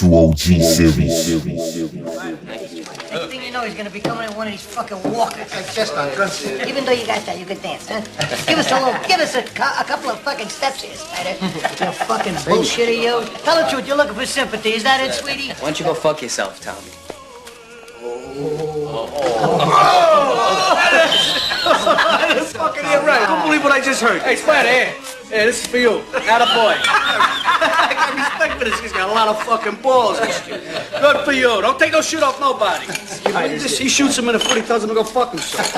trueOGseries. Next thing you know, he's gonna be coming in one of these fucking walkers. Like just on Gunn. Even though you got that, you could dance, huh? Give us a couple of fucking steps here, Spider. You fucking bullshitter, you. Tell the truth, you're looking for sympathy. Is that it, sweetie? Why don't you go fuck yourself, Tommy? That's fucking right. I don't believe what I just heard. Hey, Spider, here. Hey, this is for you. Attaboy. I got respect for this. He's got a lot of fucking balls. Good for you. Don't take no shit off nobody. He shoots him in the foot. He tells him to go fuck himself.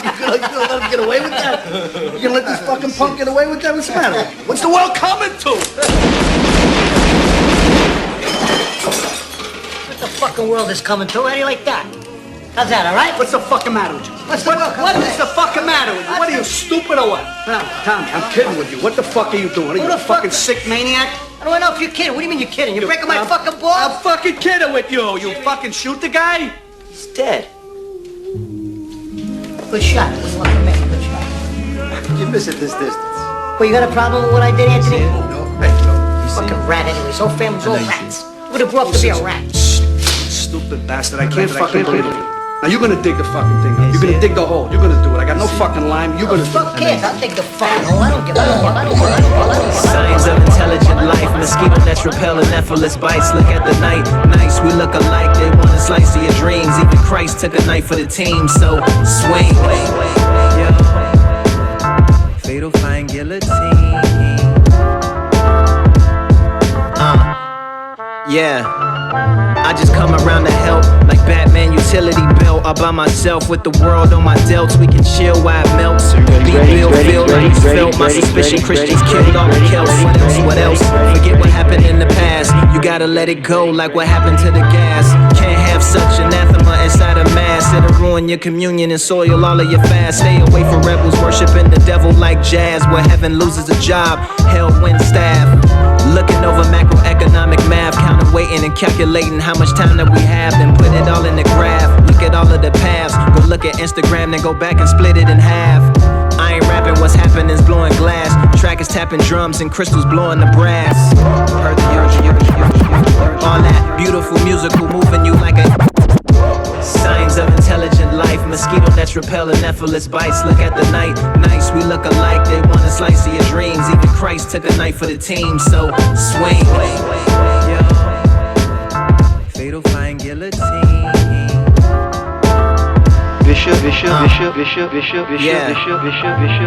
You're gonna let him get away with that? You're gonna let this fucking punk get away with that? What's the matter? What's the world coming to? What the fucking world is coming to? How do you like that? How's that, all right? What's the fucking matter with you? What is the fucking matter with you? What are you, stupid or what? No, Tommy, I'm kidding with you. What the fuck are you doing? Are you a fucking sick maniac? I don't know if you're kidding. What do you mean you're kidding? You're breaking my fucking balls? I'm fucking kidding with you. You fucking shoot the guy? He's dead. Good shot. What do you want from me? Good shot. You miss it this distance. Well, you got a problem with what I did, Anthony? No, hey, no. Fucking rat anyways. Whole family's all rats. Would have grew up to be a rat. Stupid bastard. I can't fucking believe it. Now you're gonna dig the fucking thing up. You're gonna dig the hole. You're gonna do it. I got no fucking lime. You're gonna do it. Fuck kids. I'll dig the fucking hole. I don't give. Signs of intelligent life, mosquito nets repelling effortless bites. Look at the night, nice, we look alike. They want a slice of your dreams. Even Christ took a knife for the team. So swing, yo, fatal fine guillotine. Yeah, I just come around to help, like Batman utility belt. All by myself with the world on my delts. We can chill while it melts. Beat Bill feel like he's felt. My suspicion Christians killed all the Celts. What else? Forget what happened in the past. You gotta let it go like what happened to the gas. Can't have such anathema inside a mass. It'll ruin your communion and soil all of your fast. Stay away from rebels worshiping the devil like jazz. Where heaven loses a job, hell wins staff. Looking over macroeconomic math, counting, waiting, and calculating how much time that we have. Then put it all in the graph. Look at all of the paths. Go look at Instagram, then go back and split it in half. I ain't rapping, what's happening's blowing glass. Track is tapping drums and crystals blowing the brass. Heard all that beautiful musical moving you like a. Signs of intelligent life, mosquito nets repelling effortless bites. Look at the night, nice, we look alike. They want a slice of your dreams. Even Christ took a knife for the team. So swing, yo, fatal fine guillotine.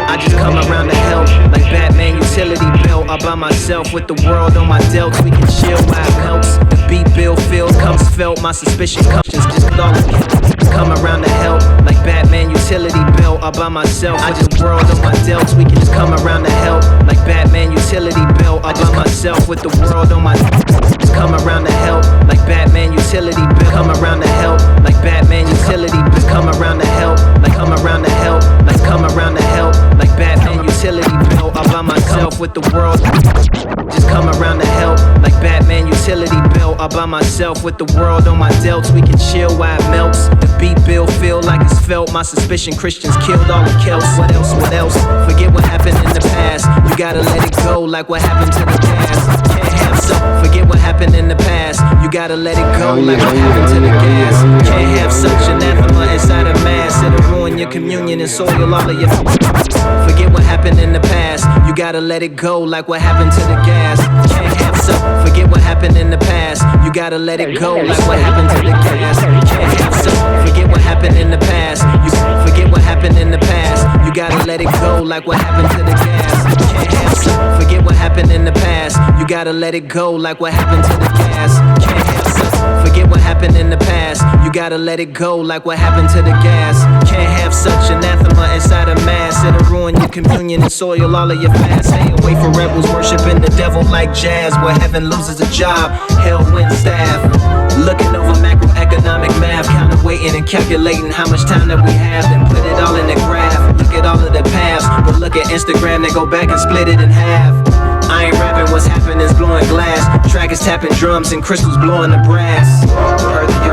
I just come around to help, like Batman utility belt. All by myself with the world on my delts. We can chill while it helps. The beat Bill feels comes felt. My suspicion comes just all come around to help, like Batman utility belt. All by myself with the world on my delts. We can just come around to help, like Batman utility belt. All by myself with the world on my just come around to help, like Batman utility belt. Come around to help, like Batman utility belt. Come around to help, like come around to help, like come around to help, like Batman utility belt. All by myself with the world. Just come around to help, like Batman utility belt. All by myself with the world on my delts. We can chill while it melts. The beat Bill feel like it's felt. My suspicion Christians killed all the Celts. What else? What else? Forget what happened in the past. You gotta let it go like what happened to the gas. Can't have some. Forget what happened in the past. You gotta let it go like what happened to the gas. Can't have such anathema inside a mass. It'll ruin your communion and soil all of your. Forget what happened in the past. You gotta let it go like what happened to the gas. Can't have some. Forget what happened in the past. You gotta let it go like what happened to the gas. Can't have some. Forget what happened in the past. You forget what happened in the past. You gotta let it go like what happened to the gas. Can't have some. Forget what happened in the past. You gotta let it go like what happened to the gas. Can't have some. Forget what happened in the past. You gotta let it go like what happened to the gas. Can't have such anathema inside a mass. It'll ruin your communion and soil all of your fast. Stay away from rebels worshiping the devil like jazz. Where heaven loses a job, hell wins staff. Looking over macroeconomic math, counting, waiting, and calculating how much time that we have. Then put it all in the graph. Look at all of the paths. But look at Instagram, then go back and split it in half. I ain't rapping, what's happening is blowing glass. Track is tapping drums and crystals blowing the brass. Heard the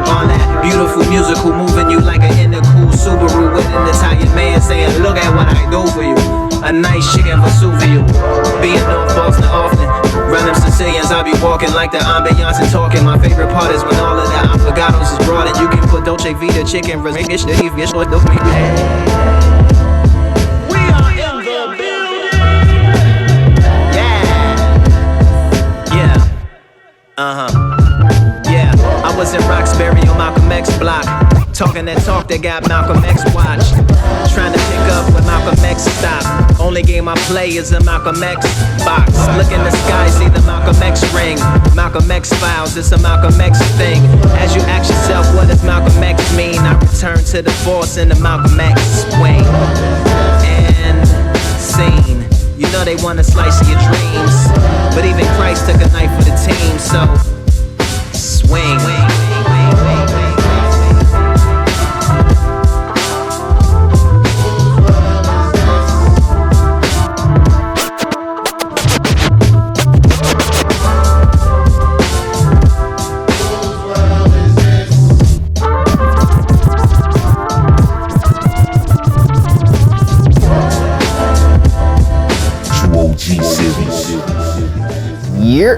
all that beautiful musical moving you like an intercool Subaru with an Italian man saying, look at what I do for you. A nice chicken for Vesuvius. Being no Boston often. walking like the ambiance and talking. My favorite part is when all of the avocados is brought in. You can put Dolce Vita chicken, we are in the building. Yeah, I was in Roxbury on Malcolm X block, talking that talk that got Malcolm X watched. Trying to pick up when Malcolm X stopped. Only game I play is a Malcolm X box. Look in the sky, see the Malcolm X ring. Malcolm X files, it's a Malcolm X thing. As you ask yourself, what does Malcolm X mean? I return to the force in the Malcolm X swing. And scene. You know they want a slice of your dreams, but even Christ took a knife for the team, so swing. Yeah,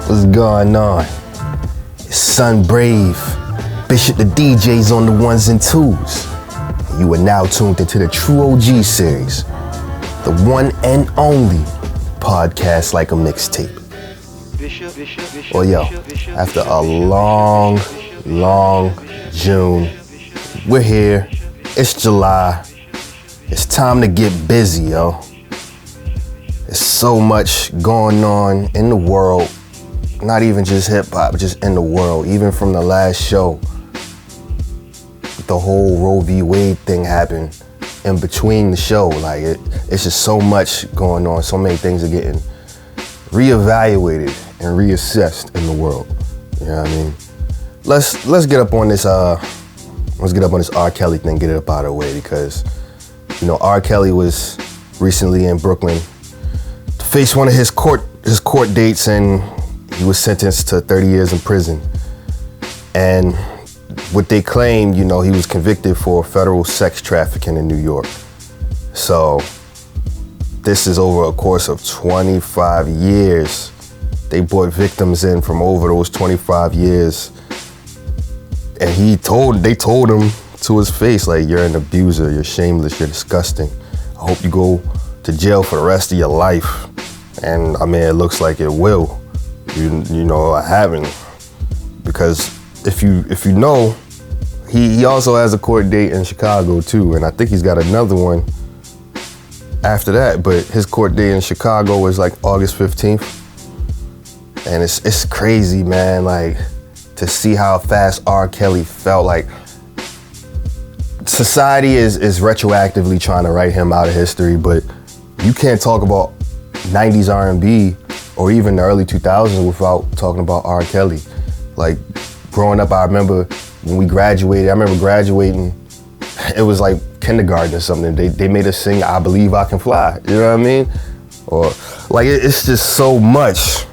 what's going on? It's Sun Brave, Bishop the DJs on the ones and twos. You are now tuned into the trueOG series, the one and only podcast like a mixtape. Well, yo, after a long June, we're here. It's July. It's time to get busy, yo. There's so much going on in the world, not even just hip hop, but just in the world. Even from the last show, the whole Roe v. Wade thing happened in between the show. Like it's just so much going on. So many things are getting reevaluated and reassessed in the world. You know what I mean? Let's get up on this. Let's get up on this R.Kelly thing. Get it up out of the way because R.Kelly was recently in Brooklyn. Faced one of his court dates, and he was sentenced to 30 years in prison. And what they claimed, he was convicted for federal sex trafficking in New York. So this is over a course of 25 years. They brought victims in from over those 25 years. And they told him to his face, like, you're an abuser, you're shameless, you're disgusting. I hope you go to jail for the rest of your life. And I mean, it looks like it will. I haven't, because if you know, he also has a court date in Chicago too, and I think he's got another one after that. But his court date in Chicago is like August 15th, and it's crazy, man. Like to see how fast R.Kelly felt. Like society is retroactively trying to write him out of history, but you can't talk about 90s R&B or even the early 2000s without talking about R. Kelly. Like growing up, I remember when we graduated, I remember graduating, it was like kindergarten or something. They made us sing I Believe I Can Fly, you know what I mean? Or like it's just so much.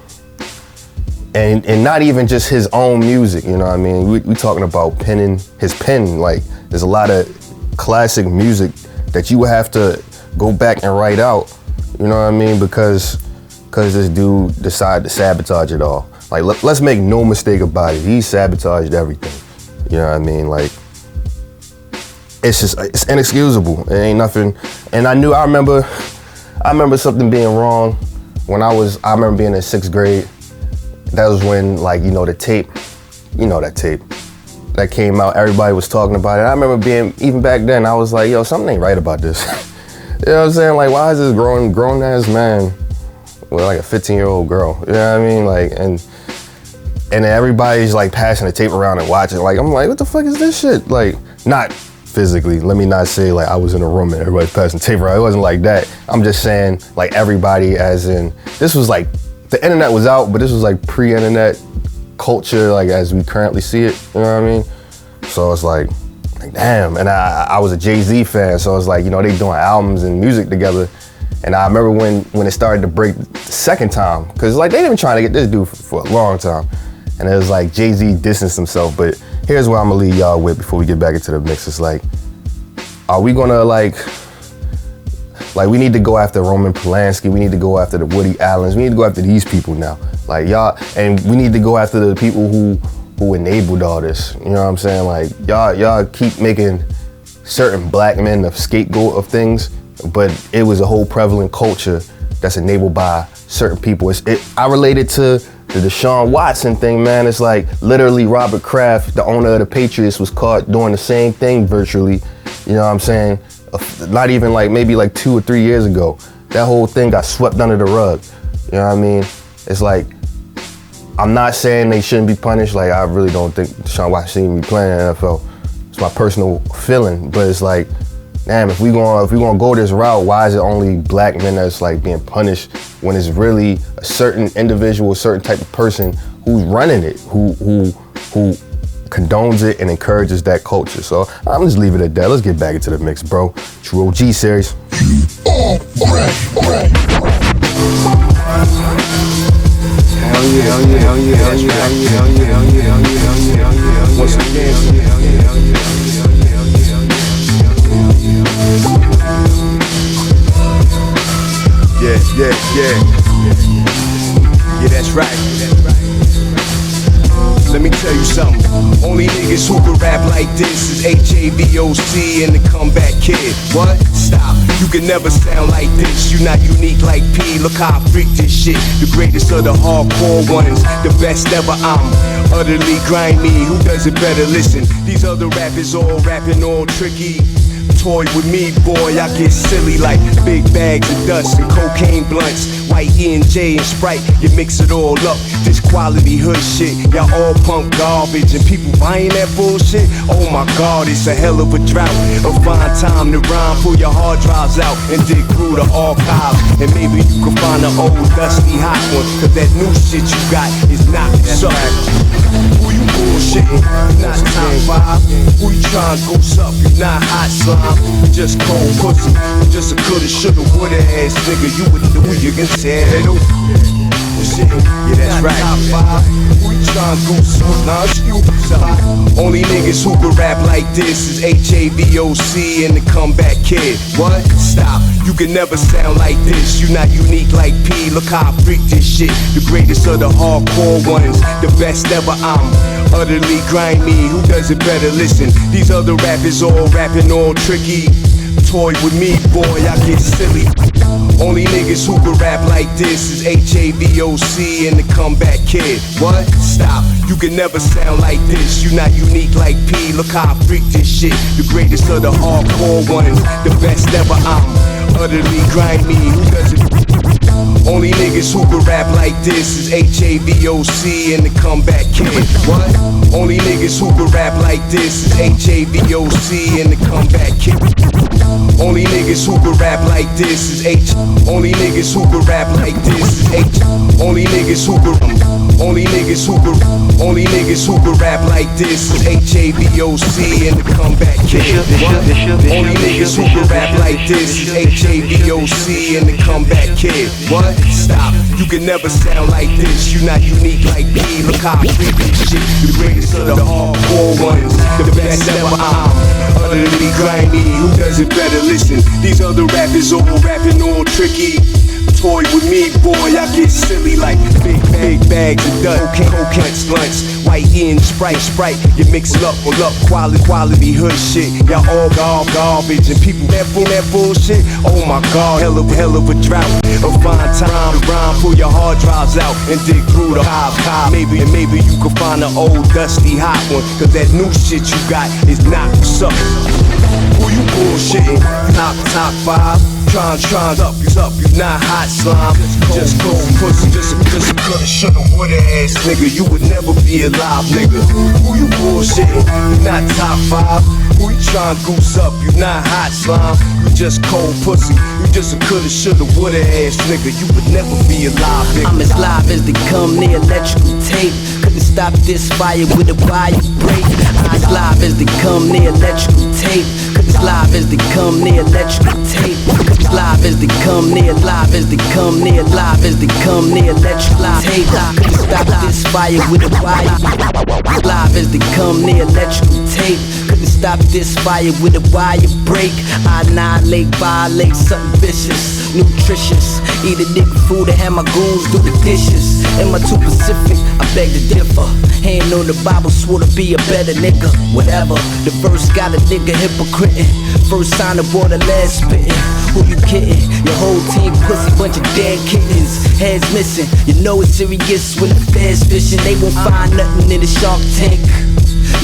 And not even just his own music, you know what I mean? We talking about his pen, like there's a lot of classic music that you would have to go back and write out. You know what I mean? Because this dude decided to sabotage it all. Like, let's make no mistake about it. He sabotaged everything. You know what I mean? Like, it's inexcusable. It ain't nothing. And I remember something being wrong when I remember being in 6th grade. That was when, like, the tape, that tape that came out, everybody was talking about it. I remember even back then, I was like, yo, something ain't right about this. You know what I'm saying? Like, why is this grown ass man with like a 15-year-old girl? You know what I mean? Like, and everybody's like passing the tape around and watching. Like, I'm like, what the fuck is this shit? Like, not physically. Let me not say like I was in a room and everybody's passing tape around. It wasn't like that. I'm just saying like everybody, as in this was like the internet was out, but this was like pre-internet culture, like as we currently see it. You know what I mean? So it's like damn, and I was a Jay-Z fan, so it's like, they doing albums and music together. And I remember when it started to break the second time, because like they've been trying to get this dude for a long time. And it was like Jay-Z distanced himself. But here's what I'm gonna leave y'all with before we get back into the mix. It's like, are we gonna like, Like, we need to go after Roman Polanski. We need to go after the Woody Allens. We need to go after these people now. Like, y'all, and we need to go after the people who enabled all this. You know what I'm saying? Like, y'all keep making certain black men the scapegoat of things, but it was a whole prevalent culture that's enabled by certain people. I relate it to the Deshaun Watson thing, man. It's like literally Robert Kraft, the owner of the Patriots, was caught doing the same thing virtually. You know what I'm saying? Not even like maybe like 2 or 3 years ago. That whole thing got swept under the rug. You know what I mean? It's like, I'm not saying they shouldn't be punished. Like, I really don't think Deshaun Watson shouldn't be playing in the NFL. It's my personal feeling, but it's like, damn, if we gonna go this route, why is it only black men that's like being punished when it's really a certain individual, a certain type of person who's running it, who condones it and encourages that culture? So I'm just leave it at that. Let's get back into the mix, bro. trueOGseries. Hell yeah. Once again. Yeah, that's right. Let me tell you something. Only niggas who can rap like this is Havoc and the comeback kid. What? Stop. You can never sound like this. You not unique like P. Look how I freak this shit. The greatest of the hardcore ones. The best ever. I'm utterly grimy. Who does it better? Listen. These other rappers all rapping all tricky. Toy with me, boy, I get silly like big bags of dust and cocaine blunts, white E&J and Sprite, you mix it all up. This quality hood shit, y'all all punk garbage and people buying that bullshit. Oh my God, it's a hell of a drought. A fine time to rhyme, pull your hard drives out and dig through the archives, and maybe you can find an old dusty hot one, cause that new shit you got is not suck. Who you bullshitting? Not top 5. Who you trying to goose up? You not hot slime. You just cold pussy. You just a coulda, shoulda, woulda ass nigga. You wouldn't do it, you can say it. Yeah, that's right. Top 5. Who you trying to goose up? Nah, stupid. Only niggas who can rap like this is Havoc and the comeback kid. What? Stop. You can never sound like this. You not unique like P. Look how I freak this shit. The greatest of the hardcore ones. The best ever. I'm utterly grimy. Who does it better? Listen. These other rappers all rapping all tricky. Toy with me, boy, I get silly. Only niggas who can rap like this is Havoc and the comeback kid. What? Stop. You can never sound like this. You not unique like P. Look how I freak this shit. The greatest of the hardcore ones. The best ever. I'm utterly grimy. Who does it? Only niggas who can rap like this is Havoc and the comeback kid. What? Only niggas who can rap like this is Havoc and the comeback kid. Only niggas who can rap like this is Only niggas who can rap like this is Only niggas who can Only niggas who can Only niggas who can rap like this is Havoc and the comeback kid. Only niggas who can rap like this is Havoc and the comeback kid. What? Stop. You can never sound like this. You not unique like me. Look how I freak this shit. The greatest of the hardcore ones. The best ever. I'm utterly grimy. Who does it better? Listen. These other rappers all rapping all tricky. Toy with me, boy, I get silly like big bags of dust, cocaine blunts, white and Sprite, you mix it up, quality hood shit. Y'all all garbage and people that bullshit. Oh my God, hell of a drought. A fine time to rhyme, pull your hard drives out and dig through the hive. Maybe you can find an old dusty hot one, cause that new shit you got is not suck. Who you bullshitting? Top 5. Trying up, you not hot slime. Just cold pussy, just a coulda, shoulda, woulda ass nigga. You would never be alive, nigga. Who you bullshitting? You not top 5. Who you trying to goose up? You not hot slime. You just cold pussy. You just a coulda, shoulda, woulda ass nigga. You would never be alive, nigga. I'm as live as they come near electrical tape. Couldn't stop this fire with a wire break. I'm as live as they come near electrical tape. Couldn't live as they come near electrical tape. Live as they come near, live as they come near, live as they come near, electrical tape. Couldn't stop this fire with a wire. Live as they come near, electrical tape. couldn't stop this fire with a wire break. I annihilate, violate, something vicious, nutritious. Eat a nigga food and have my goons do the dishes. Am I too Pacific? I beg to differ. Hand on the Bible, swore to be a better nigga. Whatever, the verse got a nigga hypocritin'. First sign of water, last spittin'. Who you kidding? Your whole team pussy, bunch of dead kittens. Heads missing, you know it's serious when the feds fishing. They won't find nothing in the shark tank.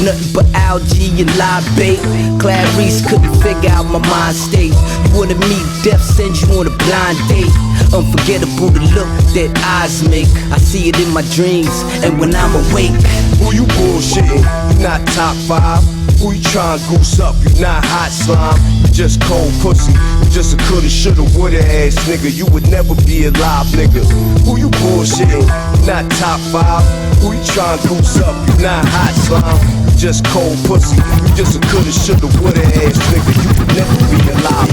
Nothing but algae and live bait. Clarice couldn't figure out my mind state. You wanna meet death, send you on a blind date. Unforgettable the look that eyes make. I see it in my dreams and when I'm awake. Who you bullshitting? You not top 5. Who you trying to goose up? You not hot slime. You just cold pussy. You just a coulda, shoulda, woulda ass nigga. You would never be alive, nigga. Who you bullshitting? You not top 5. Who you trying to goose up? You not hot slime. You just cold pussy. You just a coulda, shoulda, woulda ass nigga. You would never be alive,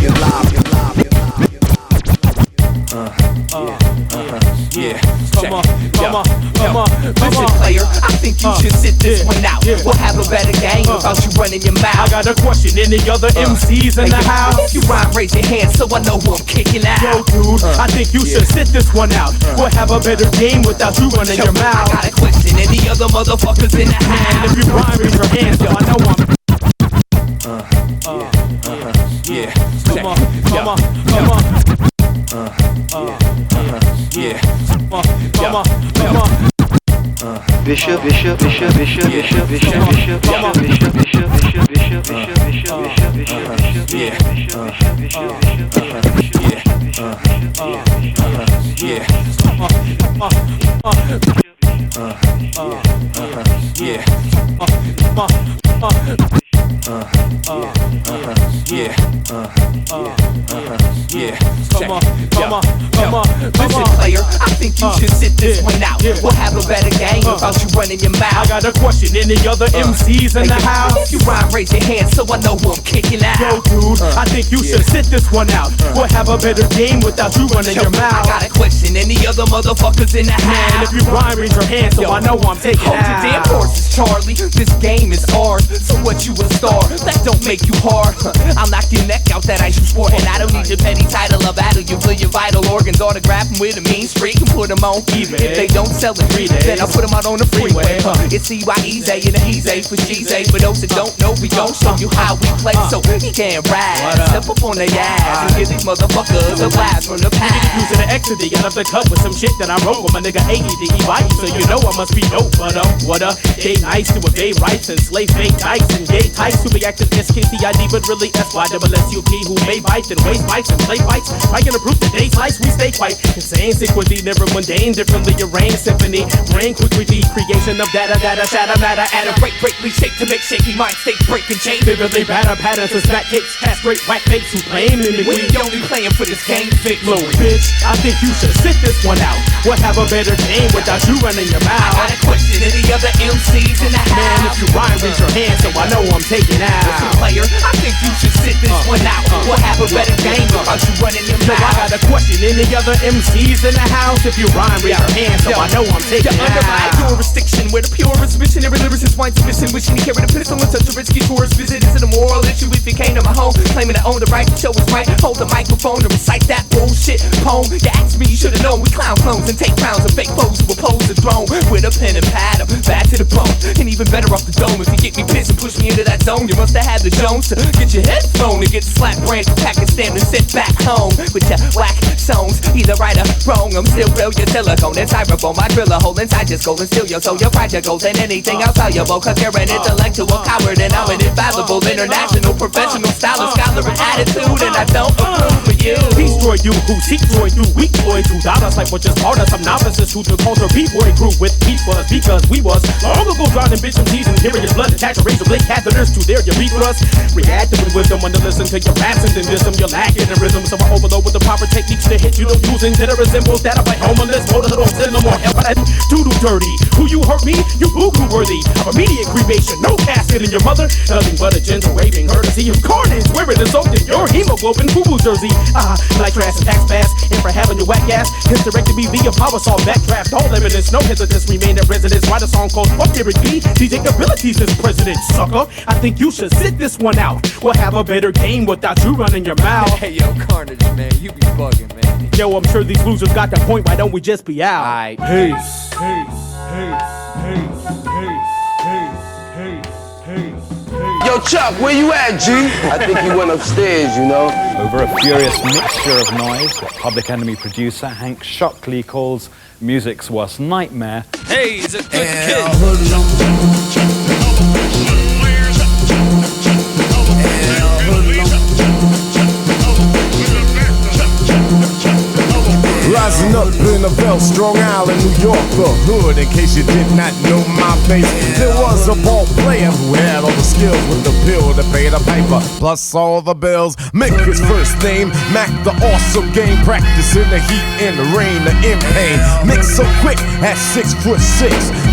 Yeah. Come on. Listen, player, I think you should sit this one out. We'll have a better game without you running your mouth. I got a question. Any other MCs in the house? If you rhyme, raise your hand so I know who I'm kicking out. Yo, dude, I think you should sit this one out. We'll have a better game without you running your mouth. I got a question. Any other motherfuckers in the house? And if you rhyme, raise your hands, yo, I know I'm. Come on. Bishop. Listen, player, I think you should sit this one out. We'll have a better game without you running your mouth. I got a question. Any other MCs in the house? If you rhyme, raise your hand so I know who I'm kicking out. Yo, dude, I think you should sit this one out. We'll have a better game without you running your mouth. I got a question. Any other motherfuckers in the house? Man, if you rhyme, raise your hand so I know I'm taking Hold your damn horses, Charlie. This game is ours. So what, you a star? That don't make you hard. I'll knock your neck out that ice you sport. And I don't need your petty title of battle. You feel your vital organs, autograph them with a mean streak and put them on eBay. If they don't sell in 3 days, then I'll put them out on the freeway. It's CYEZ and a he's A for G's A. For those that don't know, we gon' show you how we play. So he can't ride. Step up on their ass and give these motherfuckers a blast from the past. Using the Xzibit out of the cup with some shit that I wrote with my nigga Eyedea. So you know I must be dope. But what up? Gay nice to a gay rights and slave fake dice and gay types who be active SKCID but really SYSSUP who may bite and waste bites and play fights. I can approve the day slice, we stay quite insane. Sick with the never mundane, differently arranged symphony. Brain quick with the creation of data, shatter matter. At a breakly shake to make shaky minds stay breaking chains. Vividly batter patterns and smack kicks, castrate whack fakes who claim mimicry. We only playing for this game fix. Low bitch, I think you should sit this one out. We'll have a better game without you running your mouth. I got a question. Any other MCs in the house? Man, if you rhyme, raise your hand so I know I'm taking out. Listen, player, I think you should sit this one out. We'll have a better game without you running your mouth. I got a question. Any other MCs in the house? If you rhyme, raise your hand so I know I'm taking out. Under my jurisdiction, where the purest visionary lyricist winds ambition, wishing to carry the pistol in such a risky tourist visit. Is it a moral issue if you came to my home, claiming to own the right to show his right, hold the microphone to recite that bullshit poem? You asked me, you should've known we clown clones and take crowns and fake foes who oppose the throne with a pen and pad, back to the bone, and even better off the dome. If you get me pissed and push me into that zone, you must have had the Jones to get your head flown and get slapped brand Pakistan and sit back home with your whack songs. Either right or wrong, I'm still real, your silicone and styrofoam. My drill a hole inside your skull and steal your soul. Your pride, your goals, and anything else valuable. Cause you're an intellectual coward and I'm an infallible international professional stylist, scholar and attitude, and I don't approve of you. Destroy you who destroy you, weak boy $2 like what just taught us. Some novices who took culture B-boy grew with peace was because we was long ago drowning bitch and teas and hearing your blood attach a razor blade catheters to their beat us. Reacting with wisdom when to listen to your raps and then wisdom. You're lacking in rhythm, so I overload with the proper techniques to hit you. Don't using that resembles that of a homeless motor. Don't send no more help. Doodle dirty. Who you hurt me? You boo-hoo worthy. I'm immediate cremation. No casket in your mother. Nothing but a gentle raving courtesy of Carnage. Wearing the soaked in your hemoglobin boo-boo jersey. Like your ass and tax pass. And for having your whack ass. Hysterectomy via power saw backdraft. All evidence, no hesitance. Remain at residence. Write a song called Fuck Eric B. DJ abilities is president, sucker. I think you should sit this one out. We'll have a better game without you running your mouth. Hey, yo, Carnage, man. You be bugging, man. Yo, I'm sure these losers got the point. Why don't we just be out? Aight. Peace. Yo, Chuck, where you at, G? I think he went upstairs, you know. Over a furious mixture of noise, what Public Enemy producer Hank Shockley calls music's worst nightmare. Hey, he's a good kid. Rising up in the Bell, Strong Island, New York, the hood. In case you did not know my face, there was a ball player who had all the skills with the pill to pay the piper, plus all the bills. Make his first name, Mac the awesome game. Practice in the heat, in the rain, the in pain. Mix so quick at 6'6",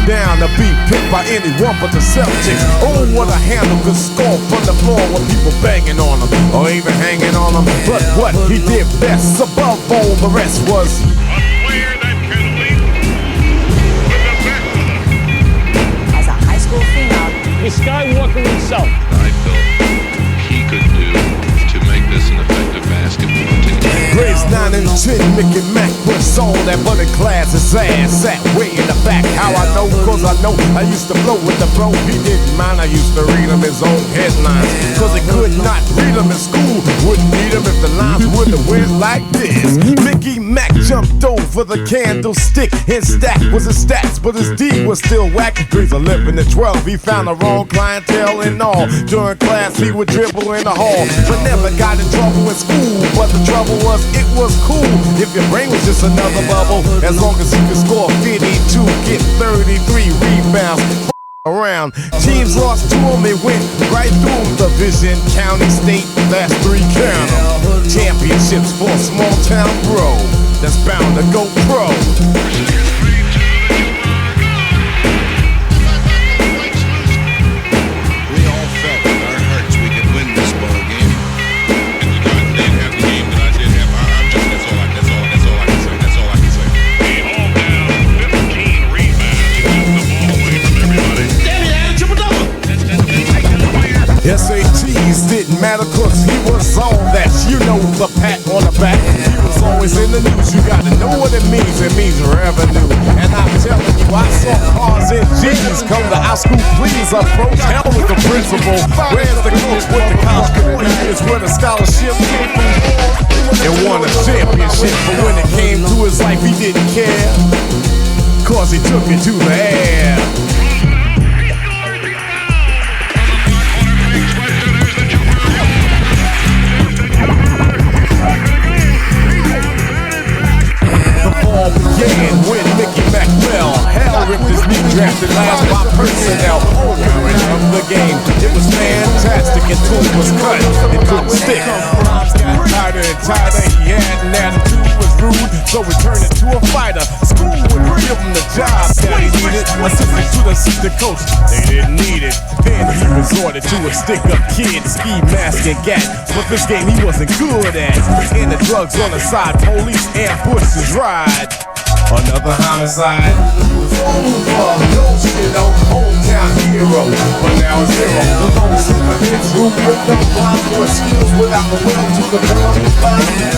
down to be picked by anyone but the Celtics. Oh, what a handle, could score from the floor with people banging on him, or even hanging on him. But what he did best, above all the rest, was a player that can leap with the best. As a high school phenom, the Skywalker himself. I felt he could do to make this an effective basketball team. Grades 9 and 10, Mickey Mac was on that money class. His ass sat way in the back. How I know? Cause I know I used to blow with the bro. He didn't mind, I used to read him his own headlines. Cause he could not read them in school. Wouldn't need them if the lines wouldn't went like this. Mickey Mac jumped over the candlestick. His stack was his stats, but his D was still whack. Grades 11 and 12, he found the wrong clientele and all. During class, he would dribble in the hall, but never got in trouble in school. But the trouble was, it was cool if your brain was just another bubble. As long as you could score 52, get 33 rebounds. Around teams lost to him, it went right through division, county, state, last three count 'em. Championships for a small town bro that's bound to go pro. We all felt in our hearts we could win this ball game, and you didn't have the game that I did have. That's all I can say. He hauled down 15 rebounds. He took the ball away from everybody. SATs didn't matter cause he was on that. You know the pat on the back. He was always in the news. You gotta know what it means. It means revenue. And I'm telling you, I saw cars and G's come to our school. Please approach. Hell with the principal. Where's the coach with the college? 40 years where the scholarship came from. And won a championship. But when it came to his life, he didn't care. Cause he took it to the air. Began when Mickey Mac fell. Hell ripped his knee, drafted last by personnel. Current of the game, it was fantastic until it was cut. It couldn't stick. Rhymes got tighter and tighter. He had an attitude, was rude, so he turned into a fighter. School wouldn't give him the job that he needed. Assistant to the assistant coach, they didn't need it. Then he resorted to a stick-up kid, ski mask and gat. But this game he wasn't good at. And the drugs on the side, police ambush his ride. Another homicide. No shit on hometown hero, but now it's zero. The most in the hits who ripped up blind for skills without the will to the world.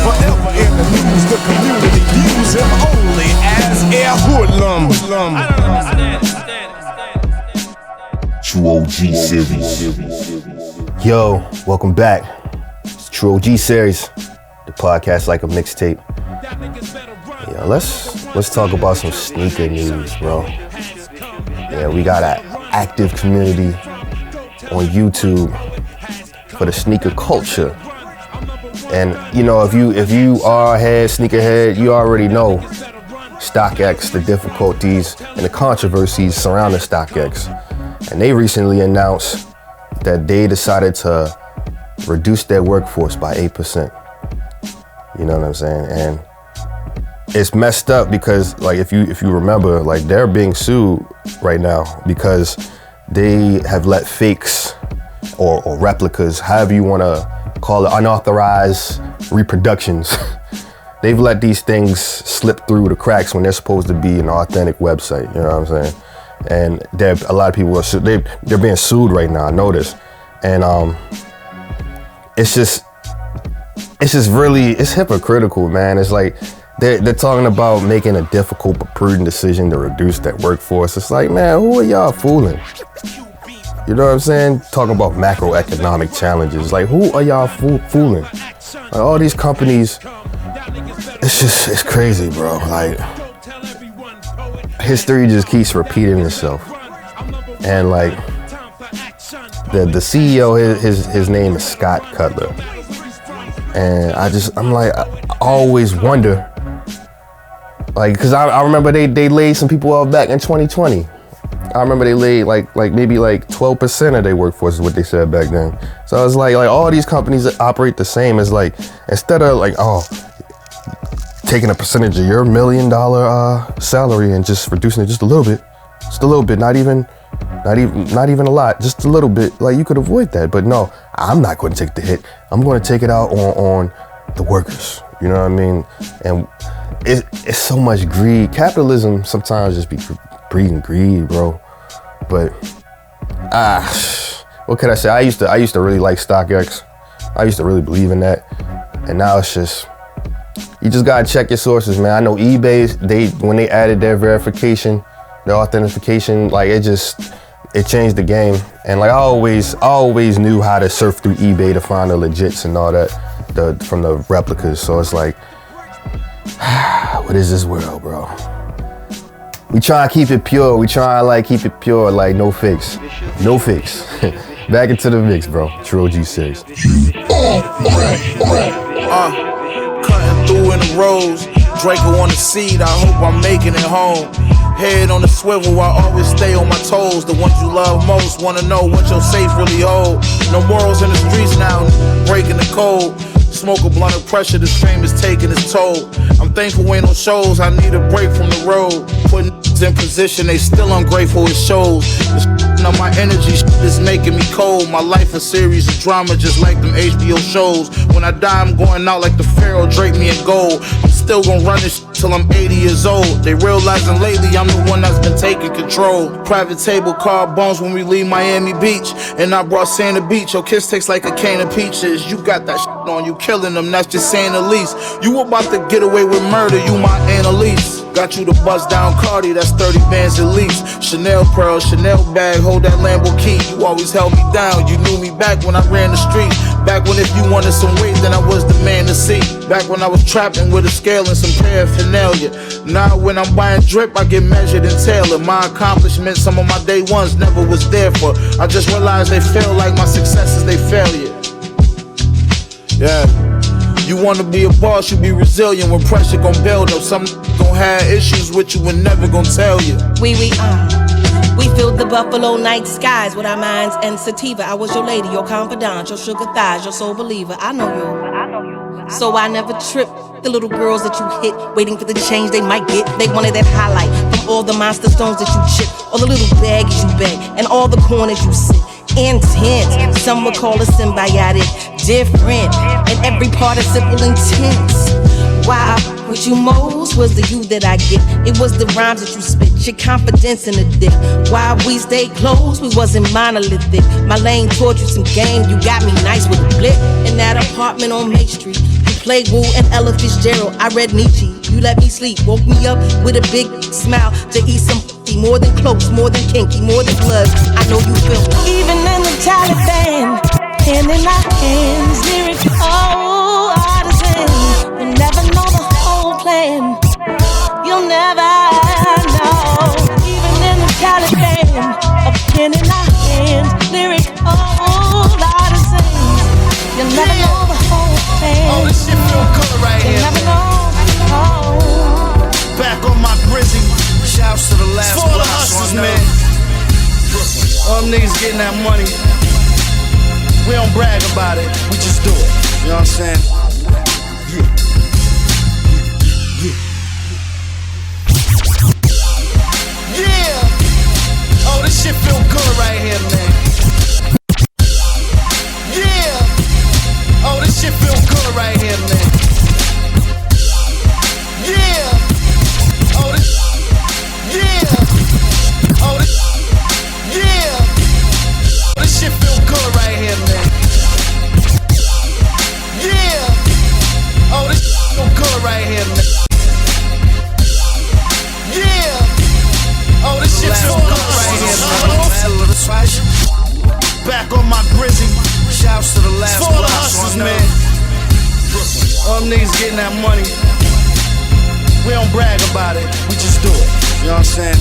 Forever in the news, the community views him only as a hoodlum. I don't understand. trueOGseries. Yo, welcome back. It's trueOGseries, the podcast like a mixtape. Yeah, let's talk about some sneaker news, bro. Yeah, we got an active community on YouTube for the sneaker culture. And you know, if you are a sneakerhead, you already know StockX, the difficulties and the controversies surrounding StockX. And they recently announced that they decided to reduce their workforce by 8%. You know what I'm saying? And it's messed up because like if you remember, like they're being sued right now because they have let fakes or replicas, however you want to call it, unauthorized reproductions. They've let these things slip through the cracks when they're supposed to be an authentic website. You know what I'm saying? And a lot of people are they're being sued right now. I know this, and it's just really hypocritical, man. It's like they're talking about making a difficult but prudent decision to reduce that workforce. It's like, man, who are y'all fooling? You know what I'm saying? Talking about macroeconomic challenges. Like, who are y'all fooling? Like, all these companies, it's crazy, bro. Like, history just keeps repeating itself. And like, the CEO, his name is Scott Cutler. And I'm like, I always wonder, like, cause I remember they laid some people off back in 2020. I remember they laid like maybe 12% of their workforce is what they said back then. So it's like all these companies that operate the same. Is like, instead of like, taking a percentage of your $1 million salary and just reducing it just a little bit, not even a lot, just a little bit. Like, you could avoid that, but no, I'm not going to take the hit. I'm going to take it out on the workers. You know what I mean? And it's so much greed. Capitalism sometimes just be breeding greed, bro. But what can I say? I used to really like StockX. I used to really believe in that, and now it's just, you just gotta check your sources, man. I know eBay, when they added their verification, their authentication, like it changed the game. And like I always knew how to surf through eBay to find the legits and all that, from the replicas. So it's like, what is this world, bro? We try to keep it pure. We try to like keep it pure, like no fakes. No fakes. Back into the mix, bro. trueOGseries. Cutting through in the rows. Draco on the seat, I hope I'm making it home. Head on the swivel, I always stay on my toes. The ones you love most wanna know what your safe really hold. No morals in the streets now, breaking the code. Smoke a blunt of pressure, this fame is taking its toll. I'm thankful ain't no shows, I need a break from the road. Putting in position, they still ungrateful, it shows. Now my energy is making me cold. My life a series of drama just like them HBO shows. When I die, I'm going out like the Pharaoh, drape me in gold. I'm still gonna run this till I'm 80 years old. They realizing lately I'm the one that's been taking control. Private table, car bones when we leave Miami Beach. And I brought Santa Beach, your kiss tastes like a can of peaches. You got that on you, killing them, that's just saying the least. You about to get away with murder, you my Annalise. Got you to bust down Cardi, that's 30 bands at least. Chanel pearl, Chanel bag, hold that Lambo key. You always held me down, you knew me back when I ran the street. Back when if you wanted some weight, then I was the man to see. Back when I was trapping with a scale and some paraphernalia. Now when I'm buying drip, I get measured and tailored. My accomplishments, some of my day ones never was there for. I just realized they feel like my successes, they failure. Yeah. You wanna be a boss, you be resilient when pressure gon' build up. Some gon' have issues with you and never gon' tell you. We filled the buffalo night skies with our minds and sativa. I was your lady, your confidant, your sugar thighs, your soul believer. I know you. So I never trip. The little girls that you hit, waiting for the change they might get. They wanted that highlight from all the monster stones that you chip, all the little baggies you beg, and all the corners you sit. Intense, some would call it symbiotic, different, and every participle intense. Why I with you most was the you that I get. It was the rhymes that you spit, your confidence in the dick. Why we stayed close, we wasn't monolithic. My lane taught you some game, you got me nice with a blip. In that apartment on Main Street, you played Wu and Ella Fitzgerald. I read Nietzsche, you let me sleep, woke me up with a big smile to eat some more than close, more than kinky, more than blood. I know you feel me. Even in the Taliban, pen in our hands, lyrics, oh, artisans. You'll never know the whole plan. You'll never know. Even in the Taliban, a pen in our hands, lyrics, oh, artisans. You'll never know the whole plan. Oh, this shit feel good right here. You'll never know. Oh. Back on my Grizzy. Shouts to the last for the hustlers, man. All them niggas getting that money. We don't brag about it, we just do it. You know what I'm saying? Yeah. man. All them niggas getting that money. We don't brag about it, we just do it. You know what I'm saying?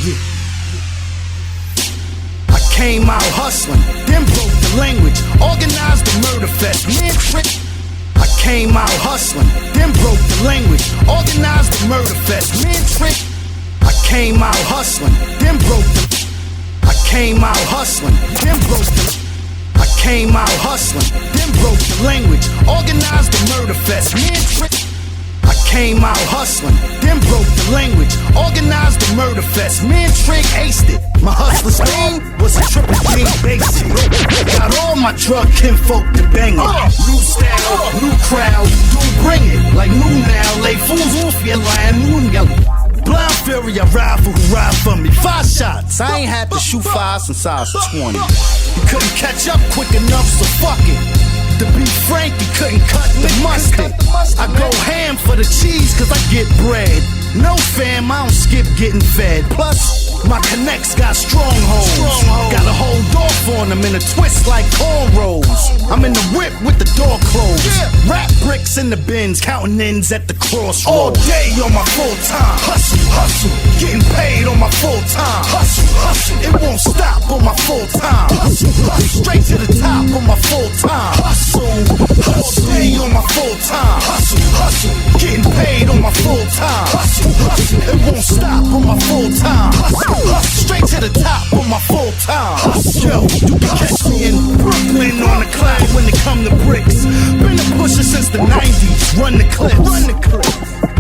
Yeah. I came out hustling, then broke the language, organized the murder fest. Man, trick. I came out hustling, then broke the language, organized the murder fest. Man, trick. I came out hustling, then broke the. I came out hustling, then broke the. I came out hustling, then broke the language, organized the murder fest. Man, trick. I came out hustling, then broke the language, organized the murder fest. Man, trick aced it. My hustler's theme was a triple D basic. Got all my drug kinfolk to bang it. New style, new crowd, do bring it. Like new now, lay fools off your line, new yellow. Blind fury, I ride for who ride for me. 5 shots, I ain't had to shoot 5 since I was 20. You couldn't catch up quick enough, so fuck it. To be frank, you couldn't cut the mustard. I go ham for the cheese cause I get bread. No fam, I don't skip getting fed. Plus, my connects got strongholds. Got a hold off on them in a twist like cornrows. I'm in the whip with the door closed. Rap bricks in the bins, counting ends at the crossroads. All day on my full time. Hustle, hustle. Getting paid on my full time. Hustle, hustle. It won't stop on my full time. Hustle, hustle. Straight to the top on my full time. Hustle, hustle. All day on my full time. Hustle, hustle. Getting paid on my full time. Hustle, hustle. It won't stop on my full time. Hustle. Straight to the top on my full time. Yo, you can catch me in Brooklyn on the cloud when it come to bricks. Been a pusher since the 90s. Run the clips.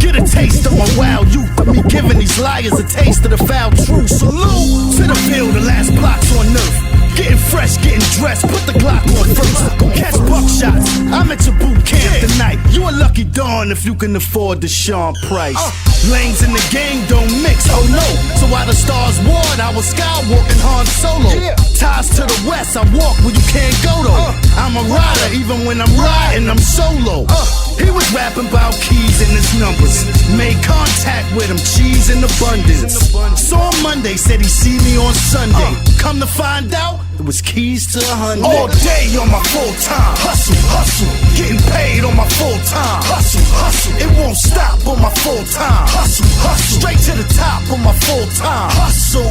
Get a taste of my wild youth. Me giving these liars a taste of the foul truth. Salute to the field, the last blocks on earth. Getting fresh, getting dressed, put the Glock on first. Catch buckshots, I'm at your boot camp tonight. You a lucky dawn if you can afford the Sean Price. Lanes in the game don't mix, oh no. So while the stars warred, I was skywalking Han Solo. Ties to the west, I walk where you can't go though. I'm a rider, even when I'm riding, I'm solo. He was rapping about keys and his numbers. Made contact with him, cheese in abundance. Saw him Monday, said he see me on Sunday. Come to find out, it was keys to 100. All day on my full time. Hustle, hustle. Getting paid on my full time. Hustle, hustle. It won't stop on my full time. Hustle, hustle. Straight to the top on my full time. Hustle,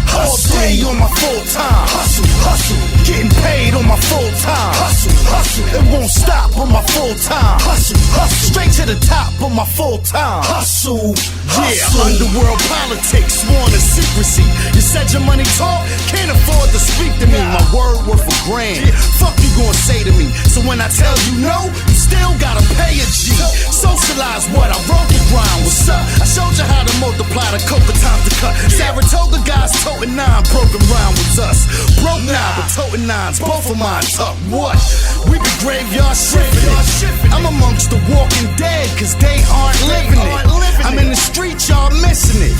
hustle. All day on my full time. Hustle, hustle. Getting paid on my full time. Hustle, hustle. It won't stop on my full time. Hustle, hustle. Straight to the top on my full time. Hustle, yeah. Underworld politics, sworn to secrecy. You said your money talk, can't afford to speak to me. My word worth a grand. Fuck you gonna say to me? So when I tell you no, you still gotta pay a G. Socialize what I wrote the grind. What's up? I showed you how to multiply the coca time to cut. Saratoga guys toting 9, broken rhyme was us. Broke 9, but toting 9s, both of mine tuck. What? We be graveyard shifting it. I'm amongst the walking dead, cause they aren't living it. I'm in the street, y'all missing it.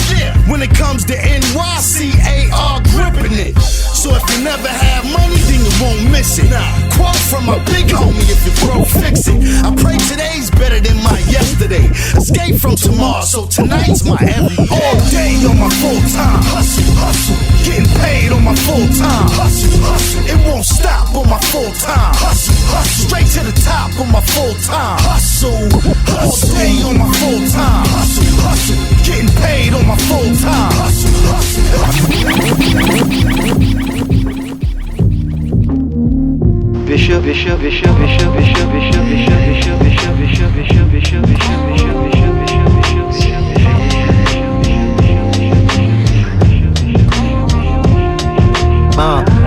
When it comes to NYCAR gripping it. So if you never have money, then you won't miss it. Quote from my big homie, if you broke, fix it. I pray today's better than my yesterday. Escape from tomorrow, so tonight's my everyday. All day on my full time. Hustle, hustle. Getting paid on my full time. Hustle, hustle. It won't stop on my full time. Hustle, hustle. Straight to the top on my full time. Hustle, hustle. All day on my full time. Hustle, hustle. Getting paid on my full time. Hustle, hustle. Bishop, Bishop, Bishop, Bishop, Bishop, Bishop, Bishop, Bishop, Bishop, Bishop, Bishop, Bishop, Bishop,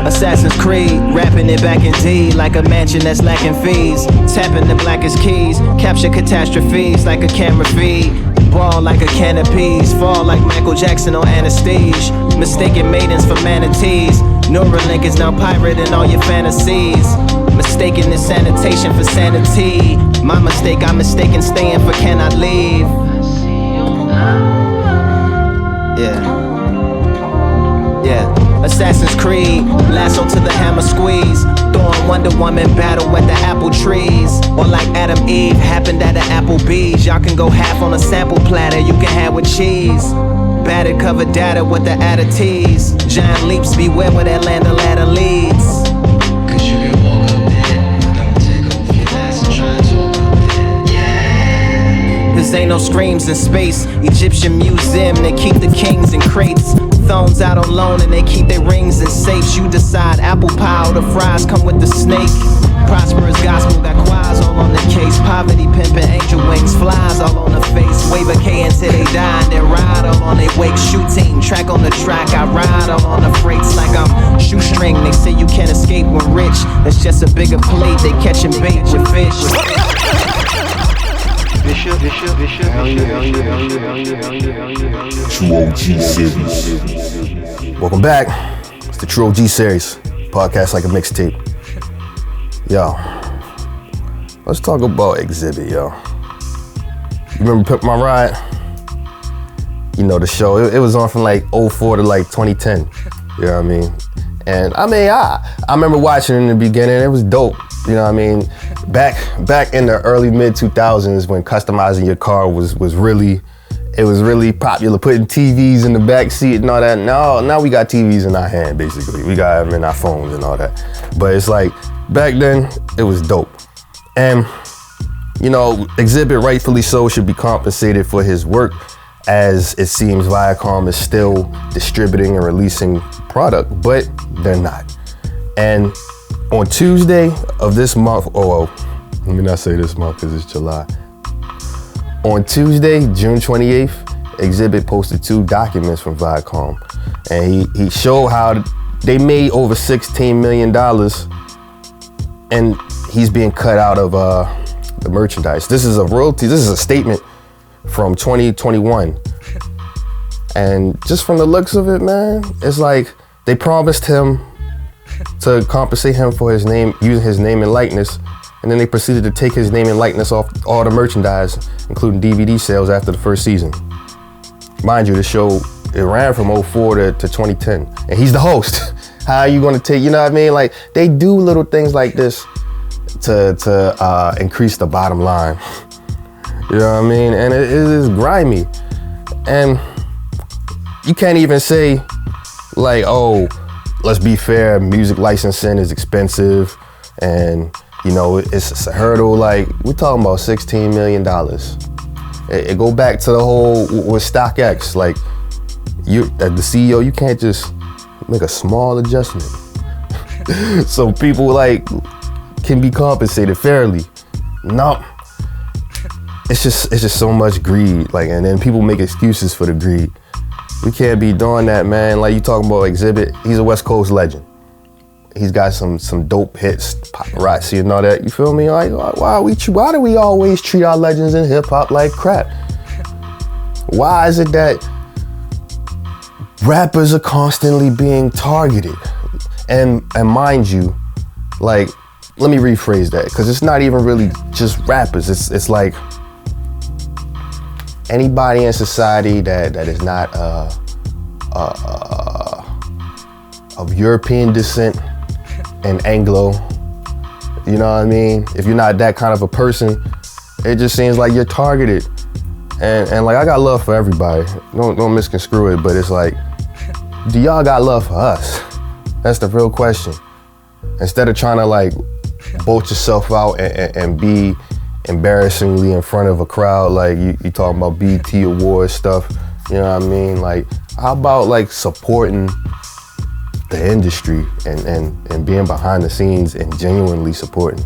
Assassin's Creed, rapping it back in D like a mansion that's lacking fees. Tapping the blackest keys, capture catastrophes like a camera feed. Ball like a can of peas, fall like Michael Jackson on anesthesia. Mistaken maidens for manatees. Neuralink is now pirating all your fantasies. Mistaken this sanitation for sanity. My mistake, I'm mistaken staying for can I leave? Yeah. Assassin's Creed, lasso to the hammer squeeze. Throwing Wonder Woman battle at the apple trees. Or like Adam Eve, happened at the Applebee's. Y'all can go half on a sample platter, you can have with cheese. Battered covered data with the addities. Giant leaps, beware where that land the ladder leads. ain't no screams in space. Egyptian museum, they keep the kings in crates. Thrones out on loan and they keep their rings in safes. You decide apple pie or the fries come with the snake. Prosperous gospel got choirs all on the case. Poverty pimping, angel wings, flies all on the face. Wave a K until they die and then ride all on their wake. Shooting, track on the track, I ride all on the freights like I'm shoestring. They say you can't escape when rich. That's just a bigger plate, they catching bait with fish. trueOGseries. Welcome back. It's the trueOGseries, podcast like a mixtape. Yo, let's talk about Xzibit, yo. You remember Pimp My Ride? You know the show. It was on from like 04 to like 2010. You know what I mean? And I remember watching it in the beginning. It was dope. You know what I mean? Back in the early mid 2000s when customizing your car was really popular. Putting TVs in the back seat and all that. Now we got TVs in our hand basically. We got them in our phones and all that. But it's like back then it was dope. And you know, Xzibit rightfully so should be compensated for his work, as it seems Viacom is still distributing and releasing product, but they're not. And on Tuesday of this month, let me not say this month because it's July. On Tuesday, June 28th, Xzibit posted 2 documents from Viacom. And he showed how they made over $16 million and he's being cut out of the merchandise. This is a royalty, this is a statement from 2021. And just from the looks of it, man, it's like they promised him to compensate him for his name, using his name and likeness, and then they proceeded to take his name and likeness off all the merchandise, including DVD sales after the first season. Mind you, the show, it ran from 04 to 2010, and he's the host. How are you gonna take, you know what I mean? Like, they do little things like this to increase the bottom line. You know what I mean? And it is grimy. And you can't even say like, oh, let's be fair, music licensing is expensive and you know, it's a hurdle. Like, we're talking about $16 million. It go back to the whole with StockX. Like, you, as the CEO, you can't just make a small adjustment. So people like can be compensated fairly. No, it's just so much greed. Like, and then people make excuses for the greed. We can't be doing that, man. Like you talking about Xzibit, he's a West Coast legend. He's got some dope hits, paparazzi and all that. You feel me? Like, why do we always treat our legends in hip hop like crap? Why is it that rappers are constantly being targeted? And mind you, like, let me rephrase that, because it's not even really just rappers. It's like anybody in society that is not of European descent and Anglo, you know what I mean? If you're not that kind of a person, it just seems like you're targeted. And like, I got love for everybody. Don't misconstrue it, but it's like, do y'all got love for us? That's the real question. Instead of trying to like bolt yourself out and be embarrassingly in front of a crowd, like you talking about BET Awards stuff, you know what I mean? Like, how about like supporting the industry and being behind the scenes and genuinely supporting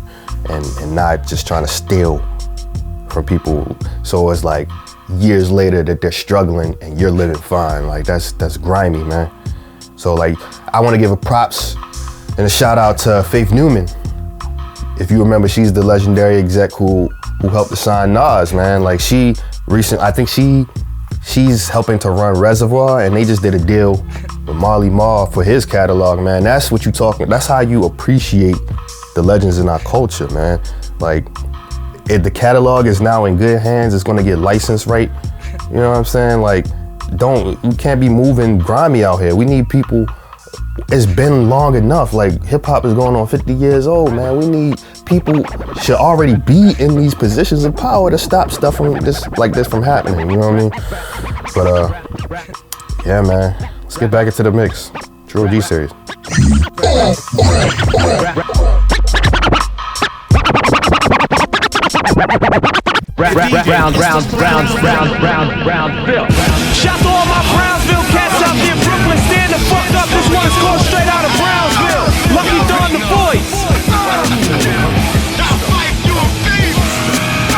and not just trying to steal from people. So it's like years later that they're struggling and you're living fine. Like, that's grimy, man. So like, I want to give a props and a shout out to Faith Newman. If you remember, she's the legendary exec who helped to sign Nas, man. Like, I think she's helping to run Reservoir, and they just did a deal with Marley Marl for his catalog, man. That's what you talking. That's how you appreciate the legends in our culture, man. Like, if the catalog is now in good hands, it's gonna get licensed right. You know what I'm saying? Like, we can't be moving grimy out here. We need people. It's been long enough. Like, hip hop is going on 50 years old, man. We need people should already be in these positions of power to stop stuff from this from happening. You know what I mean? But yeah, man. Let's get back into the mix. trueOGseries. Brownsville. Shout to all my Brownsville cats out there, Brooklyn, stand the fuck up. This one is called straight out of Brownsville. Lucky Dawn the voice.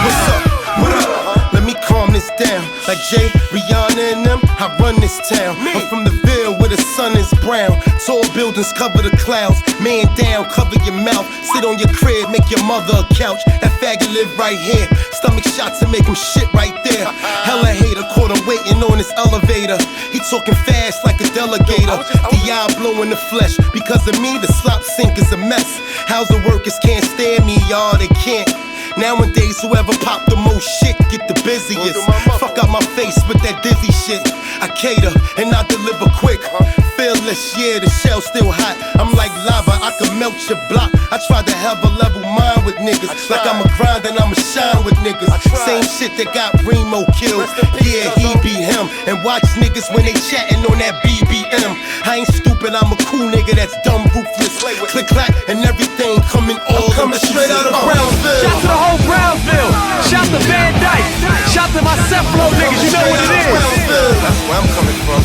What's up? What up? Let me calm this down. Like Jay, Rihanna and them, I run this town. I'm from the Ville where the sun is brown. Tall buildings cover the clouds. Man down, cover your mouth. Sit on your crib, make your mother a couch. That faggot live right here. Stomach shots to make him shit right there. Hella hater, caught him waiting on his elevator. He talking fast like a delegator. DI blowing the flesh. Because of me, the slop sink is a mess. Housing workers can't stand me, y'all, they can't. Nowadays, whoever pop the most shit get the busiest. Fuck out my face with that dizzy shit. I cater and I deliver quick. Fearless, yeah, the shell's still hot. I'm like lava, I can melt your block. I try to have a level mind with niggas. Like I'm a grind and I'ma shine with niggas. Same shit that got Remo killed. Yeah, he beat him. And watch niggas when they chatting on that BBM. I ain't stupid, I'm a cool nigga that's dumb, ruthless. Click clack and everything coming all coming straight out of Brownsville. Shout to the whole Brownsville. Shout to Van Dyke. Shout to my Ceplo niggas. You know what it is. That's where I'm coming from.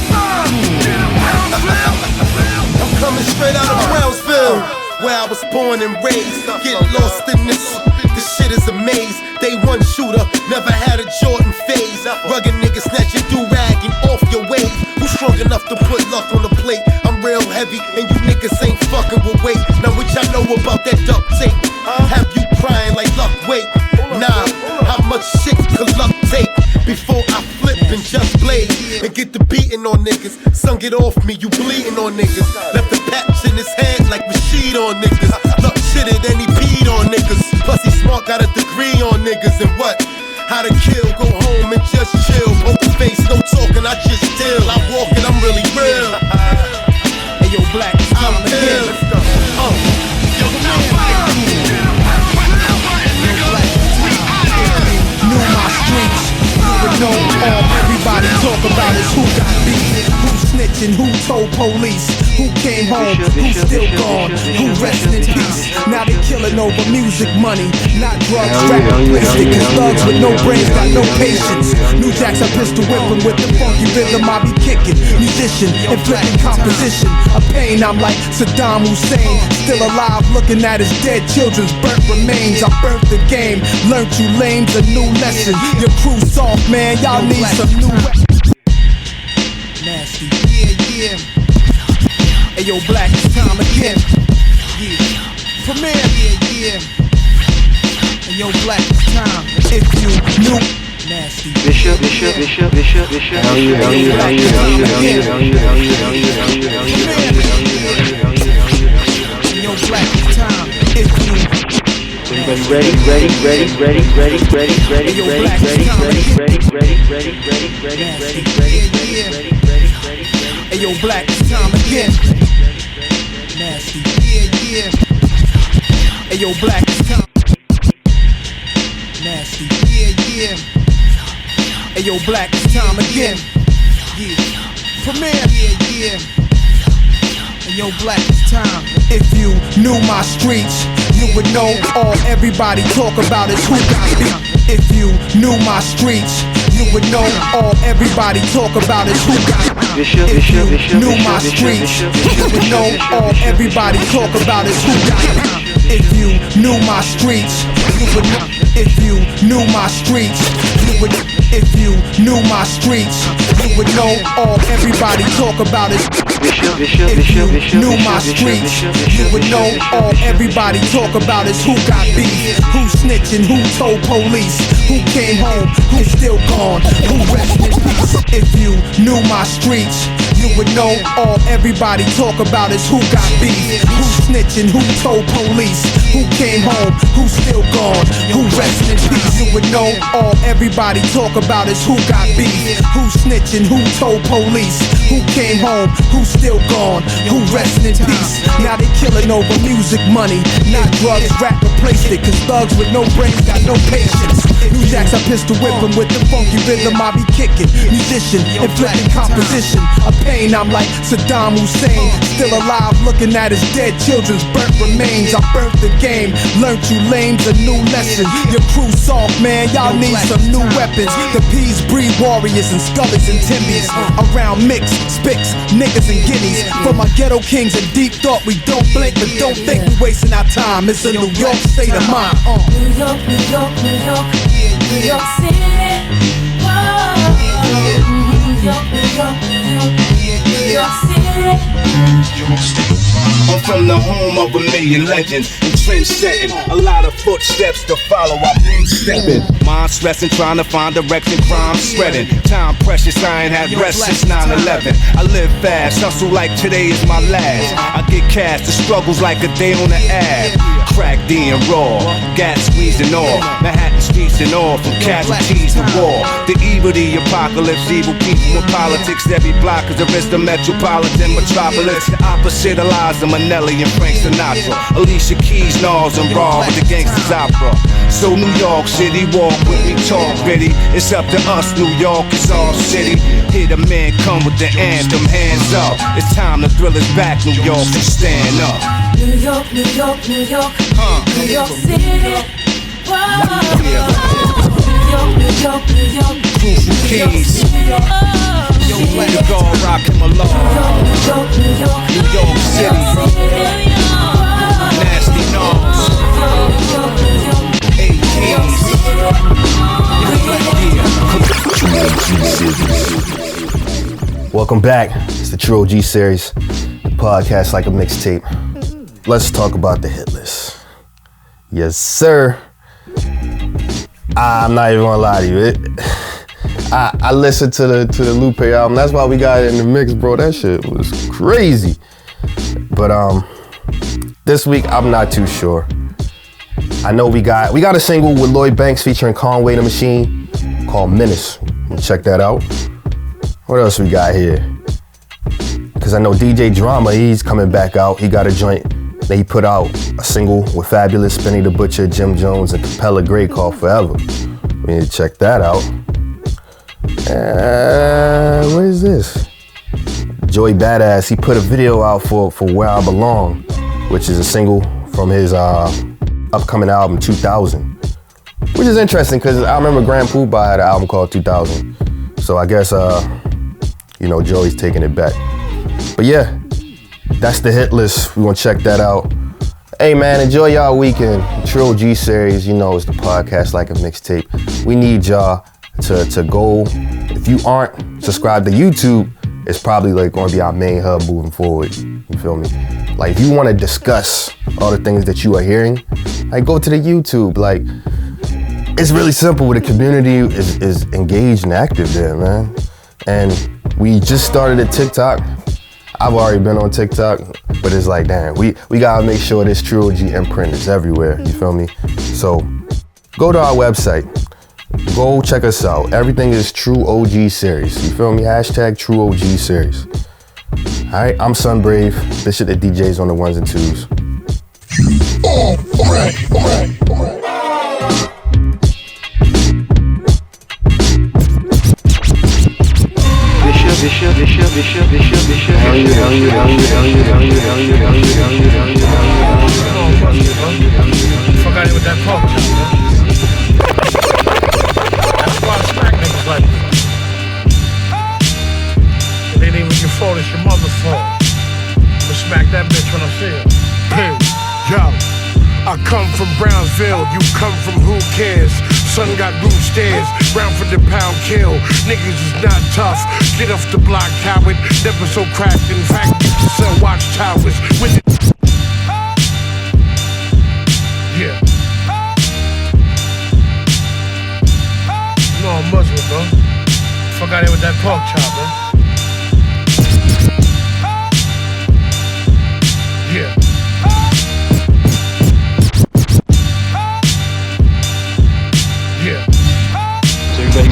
I'm coming straight out of Brownsville, where I was born and raised. Get lost in this. This shit is a maze. Day one shooter, never had a Jordan phase. Rugged niggas snatch your do-rag and off your wave. Who's strong enough to put luck on the plate? I'm real heavy and you niggas ain't fucking with weight. Now what y'all know about that duct tape? Have you crying like luck, wait. Nah, how much shit could luck take before I flip and just blade and get the beating on niggas? Son, get off me, you bleeding on niggas. Left the patch in his head like Rashid on niggas. Luck shitted and he peed on niggas. Plus he smart, got a degree on niggas. And what? How to kill, go home and just chill. Poker face, no talking, I just deal. I walk and I'm really real. Hey yo, Black, I'm ill. Yo, Knew my streets, you would know all everybody talk about is who got beat, who snitching, who told police, who came home, who's still gone, who rested in peace. Now they killing over music money, not drugs, rap, plastic, and thugs with no brains, got no patience. New Jacks, I pistol whipping with the funky rhythm I be kicking. Musician, inflicting composition of pain, I'm like Saddam Hussein, still alive looking at his dead children's burnt remains. I burnt the game, learned you lames a new lesson. Your crew soft, man, y'all need some new nasty, yeah. Hey yo, Black, it's time again. Yeah, premiere, yeah. Hey yo, Black, it's time. If you knew nasty, Bishop. Yo, Black, it's time. If you Ready. Hey yo, Black, it's time again. Nasty, yeah. Hey yo, Black, it's time. Nasty, yeah. Hey yo, Black, it's time again. Yeah, premiere, yeah. Hey yo, Black, it's time. If you knew my streets, you would know all everybody talk about is who got beat. If you knew my streets, you would know all everybody talk about is who got beat. If you knew my streets, you would know all everybody talk about is who got beat. If you knew my streets, you would know. If you knew my streets, you would. If you knew my streets, you would know all everybody talk about is. If you knew my streets, you would know all everybody talk about is who got beat, who snitching, who told police, who came home, who's still gone, who rested in peace. If you knew my streets, you would know all everybody talk about is who got beat, who snitching, who told police, who came home, who's still gone, who rested in peace. You would know all everybody talk about is who got beat, who snitching, who told police, who came home, who's still gone, who rested in peace. Now they killing over music money, not drugs, rap replaced it, cause thugs with no brains got no patience. New Jacks, I pistol whipping with the funky rhythm I be kicking. Musician, inflicting composition of pain, I'm like Saddam Hussein, still alive looking at his dead children's burnt remains. I burnt the game. Learned you lames a new lesson. Your crew soft, man, y'all need some new weapons. The P's breed warriors and scullies and timbies. Around mix, spicks, niggas and guineas. For my ghetto kings and deep thought, we don't blink, but don't think we wasting our time. It's a New York state of mind. New York, New York, New York, New York City. Whoa. New York, New York, New York, New York City. I'm from the home of a million legends and trend setting. A lot of footsteps to follow, I've been stepping. Mind stressing, trying to find direction, crime spreading. Time precious, I ain't had rest since 9/11. I live fast, hustle like today is my last. I get cash, the struggles like a day on the ad. Crack D and raw, gas squeezing off. Manhattan streets and all, from casualties to war. The evil, the apocalypse, evil people in politics. Every block is a rest of metropolitan metropolis. The opposite of Liza Minnelli and Frank Sinatra. Alicia Keys, Nas and Raw with the gangsters opera. So New York City, walk with me, talk gritty. It's up to us, New York, it's our city. Hear the man come with the anthem, hands up. It's time to thrill us back, New York, so stand up. New York, New York, New York, New York City. Whoa. New York, New York, New York, Crucial keys. You go rockin' my law. New York City. Nasty Nose. 8 keys. Welcome back. It's the trueOG series, the podcast like a mixtape. Let's talk about the hit list. Yes, sir. I'm not even gonna lie to you. I listened to the Lupe album. That's why we got it in the mix, bro. That shit was crazy. But this week I'm not too sure. I know we got a single with Lloyd Banks featuring Conway The Machine called Menace. Check that out. What else we got here? Because I know DJ Drama, he's coming back out. He got a joint. Then he put out a single with Fabulous, Spinny the Butcher, Jim Jones, and Capella Gray called Forever. We need to check that out. What is this? Joey Badass, he put a video out for Where I Belong, which is a single from his upcoming album 2000, which is interesting because I remember Grand Poobah had an album called 2000. So I guess, Joey's taking it back. But yeah, that's the hit list. We're gonna check that out. Hey man, enjoy y'all weekend. trueOG series, is the podcast like a mixtape. We need y'all to go. If you aren't subscribed to YouTube, it's probably gonna be our main hub moving forward. You feel me? If you wanna discuss all the things that you are hearing, go to the YouTube. It's really simple. The community is engaged and active there, man. And we just started a TikTok. I've already been on TikTok, but it's damn, we gotta make sure this trueOG imprint is everywhere, you feel me? So go to our website, go check us out. Everything is trueOG series, you feel me? Hashtag trueOG series. All right, I'm Sunbrave. This shit the DJs on the ones and twos. All right. Fuck out here with that pork chop, man. That's why I smack niggas like this. It ain't even your fault, it's your mother's fault. I'ma smack that bitch when I see her. Hey, yo, I come from Brownsville, you come from who cares? Son got roof stairs, round for the pound kill. Niggas is not tough, get off the block, coward. Never so cracked, in fact, used to sell watchtowers with it. Yeah. You know I'm Muslim, bro. Fuck out here with that pork chop, man. Yeah.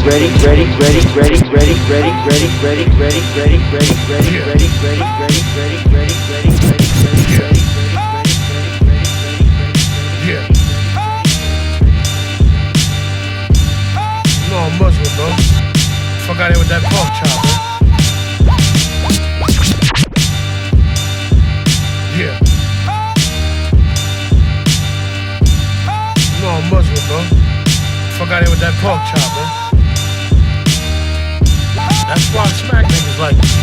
Ready. Yeah. You know I'm Muslim, bro. Fuck out here with that pork chop, man. Yeah. why I smack niggas like this.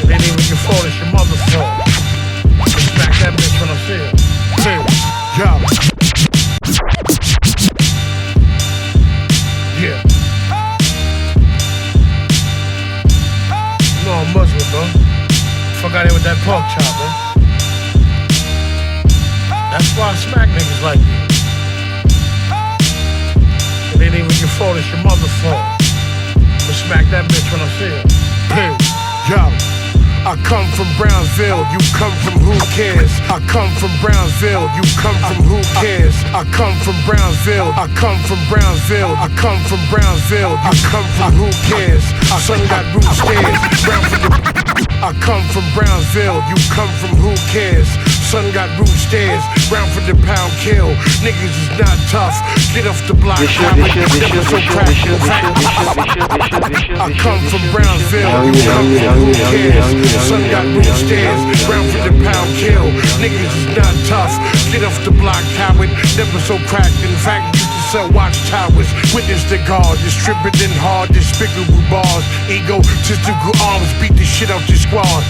It ain't even your fault, it's your mother's fault. I smack that bitch when I see her. Hey, yo. Yeah. You know I'm Muslim, bro. Fuck out here with that pork chop, man. That's why I smack niggas like you. It ain't even your fault, it's your mother's fault. I'ma smack that bitch when I see her. Hey, yo. I come from Brownsville, you come from who cares? I come from Brownsville, you come from who cares? I come from Brownsville, I come from Brownsville, I come from Brownsville, you come from who cares? Our son got roof stairs, I come from Brownsville, you come from who cares? Son got roof stairs, round for the pound kill. Niggas is not tough, get off the block. I come from Brownsville, you come from who cares? Son got roof stairs, round for the pound kill. Niggas is not tough, get off the block, coward. Never so cracked, in fact, used to sell watchtowers. Witness the guard, distributing hard, despicable bars. Egotistical arms, beat the shit out your squad.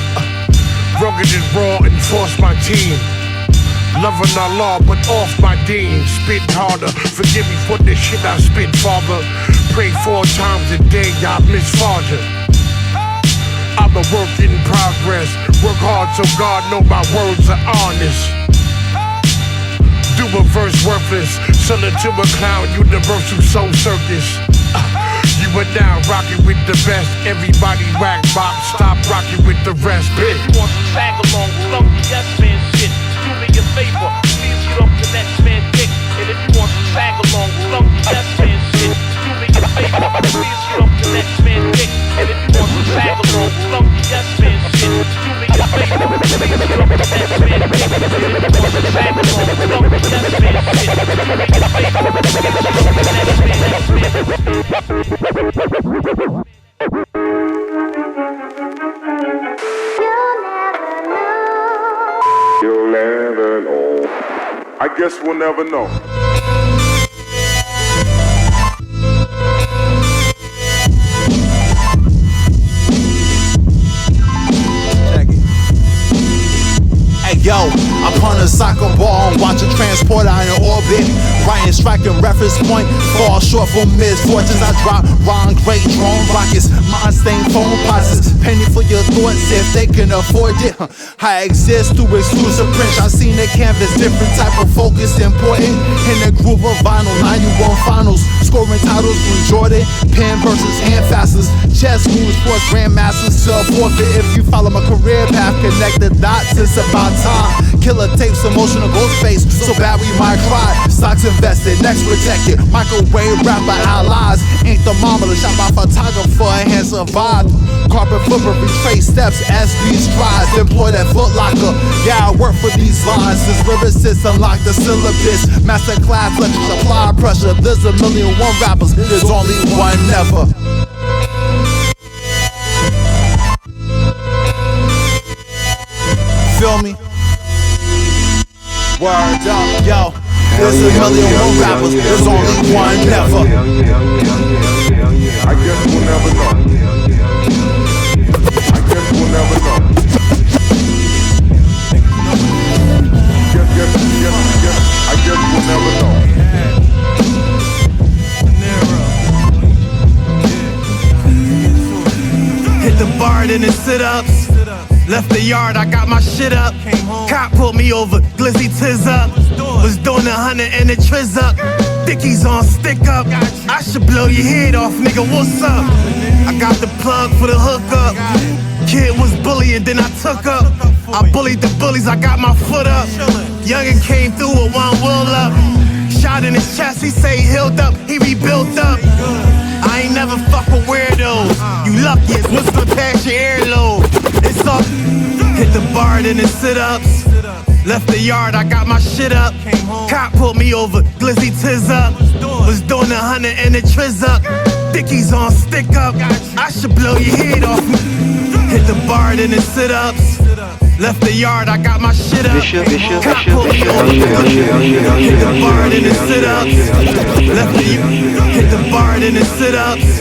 Rugged and raw, enforce my team. Loving our law, but off my dean. Spit harder, forgive me for the shit I spit, father. Pray 4 times a day, y'all misfortune. I'm a work in progress. Work hard so God know my words are honest. Do a verse worthless, sell it to a clown, universal soul circus. You are now rocking with the best. Everybody whack bop, stop rocking with the rest, bitch. You want some tag along, funky Yesman shit? Do me a favor, please get off the next man dick. And if you want some tag along, funky Yesman shit, do me a favor, please get off the next man dick. And if you want some tag along, funky Yesman shit, do me a favor, please get off the next man dick. And if you want some tag along, funky Yesman shit, do me a favor, please get off the next man dick. You'll never know. I guess we'll never know. Hey yo, upon a soccer ball and watch a transporter in orbit. Writing, striking reference point, fall short for misfortunes. I drop wrong, great drone rockets, mind stained phone posits. Penny for your thoughts if they can afford it. I exist through exclusive prints. I seen the canvas, different type of focus, important. In the groove of vinyl, 91 finals, scoring titles from Jordan, pen versus hand fastest. Chess moves, sports grandmasters, to forfeit. If you follow my career path, connect the dots, it's about time. Killer tapes, emotional ghost face, so bad we might cry. Stocks invested, next protected. Microwave rapper allies. Ain't thermometer, shot by photographer and survived. Carpet flipper, retrace steps as these strides. Employ that footlocker. Yeah, I work for these lines. This lyricist unlock the syllabus. Master class lectures, apply pressure. There's 1,000,001 rappers, there's only one never. Feel me? Word up, yo. There's 1,000,001 rappers, there's only one never. I guess we'll never know. I guess we'll never know. I guess we'll never know. Hit the bar, then it's sit-ups. Left the yard, I got my shit up. Cop pulled me over, glizzy tiz up. Was doing 100 and the triz up. Dickies on stick up. I should blow your head off, nigga, what's up? I got the plug for the hookup. Kid was bullying, then I took up. I bullied the bullies, I got my foot up. Youngin' came through with one wheel up. Shot in his chest, he say he healed up, he rebuilt up. I ain't never fuck with weirdos. You lucky it's whisper past your earlobe. It's up. Hit the bar, then it's sit-ups. Left the yard, I got my shit up. Cop pulled me over, glizzy tiz up. Was doing 100 and the triz up. Dickies on stick up. I should blow your head off. Hit the bar, then it's sit-ups. Left the yard, I got my shit up. Cop pulled me over. Hit the bar, then it sit-ups. Hit the bar, then it sit-ups.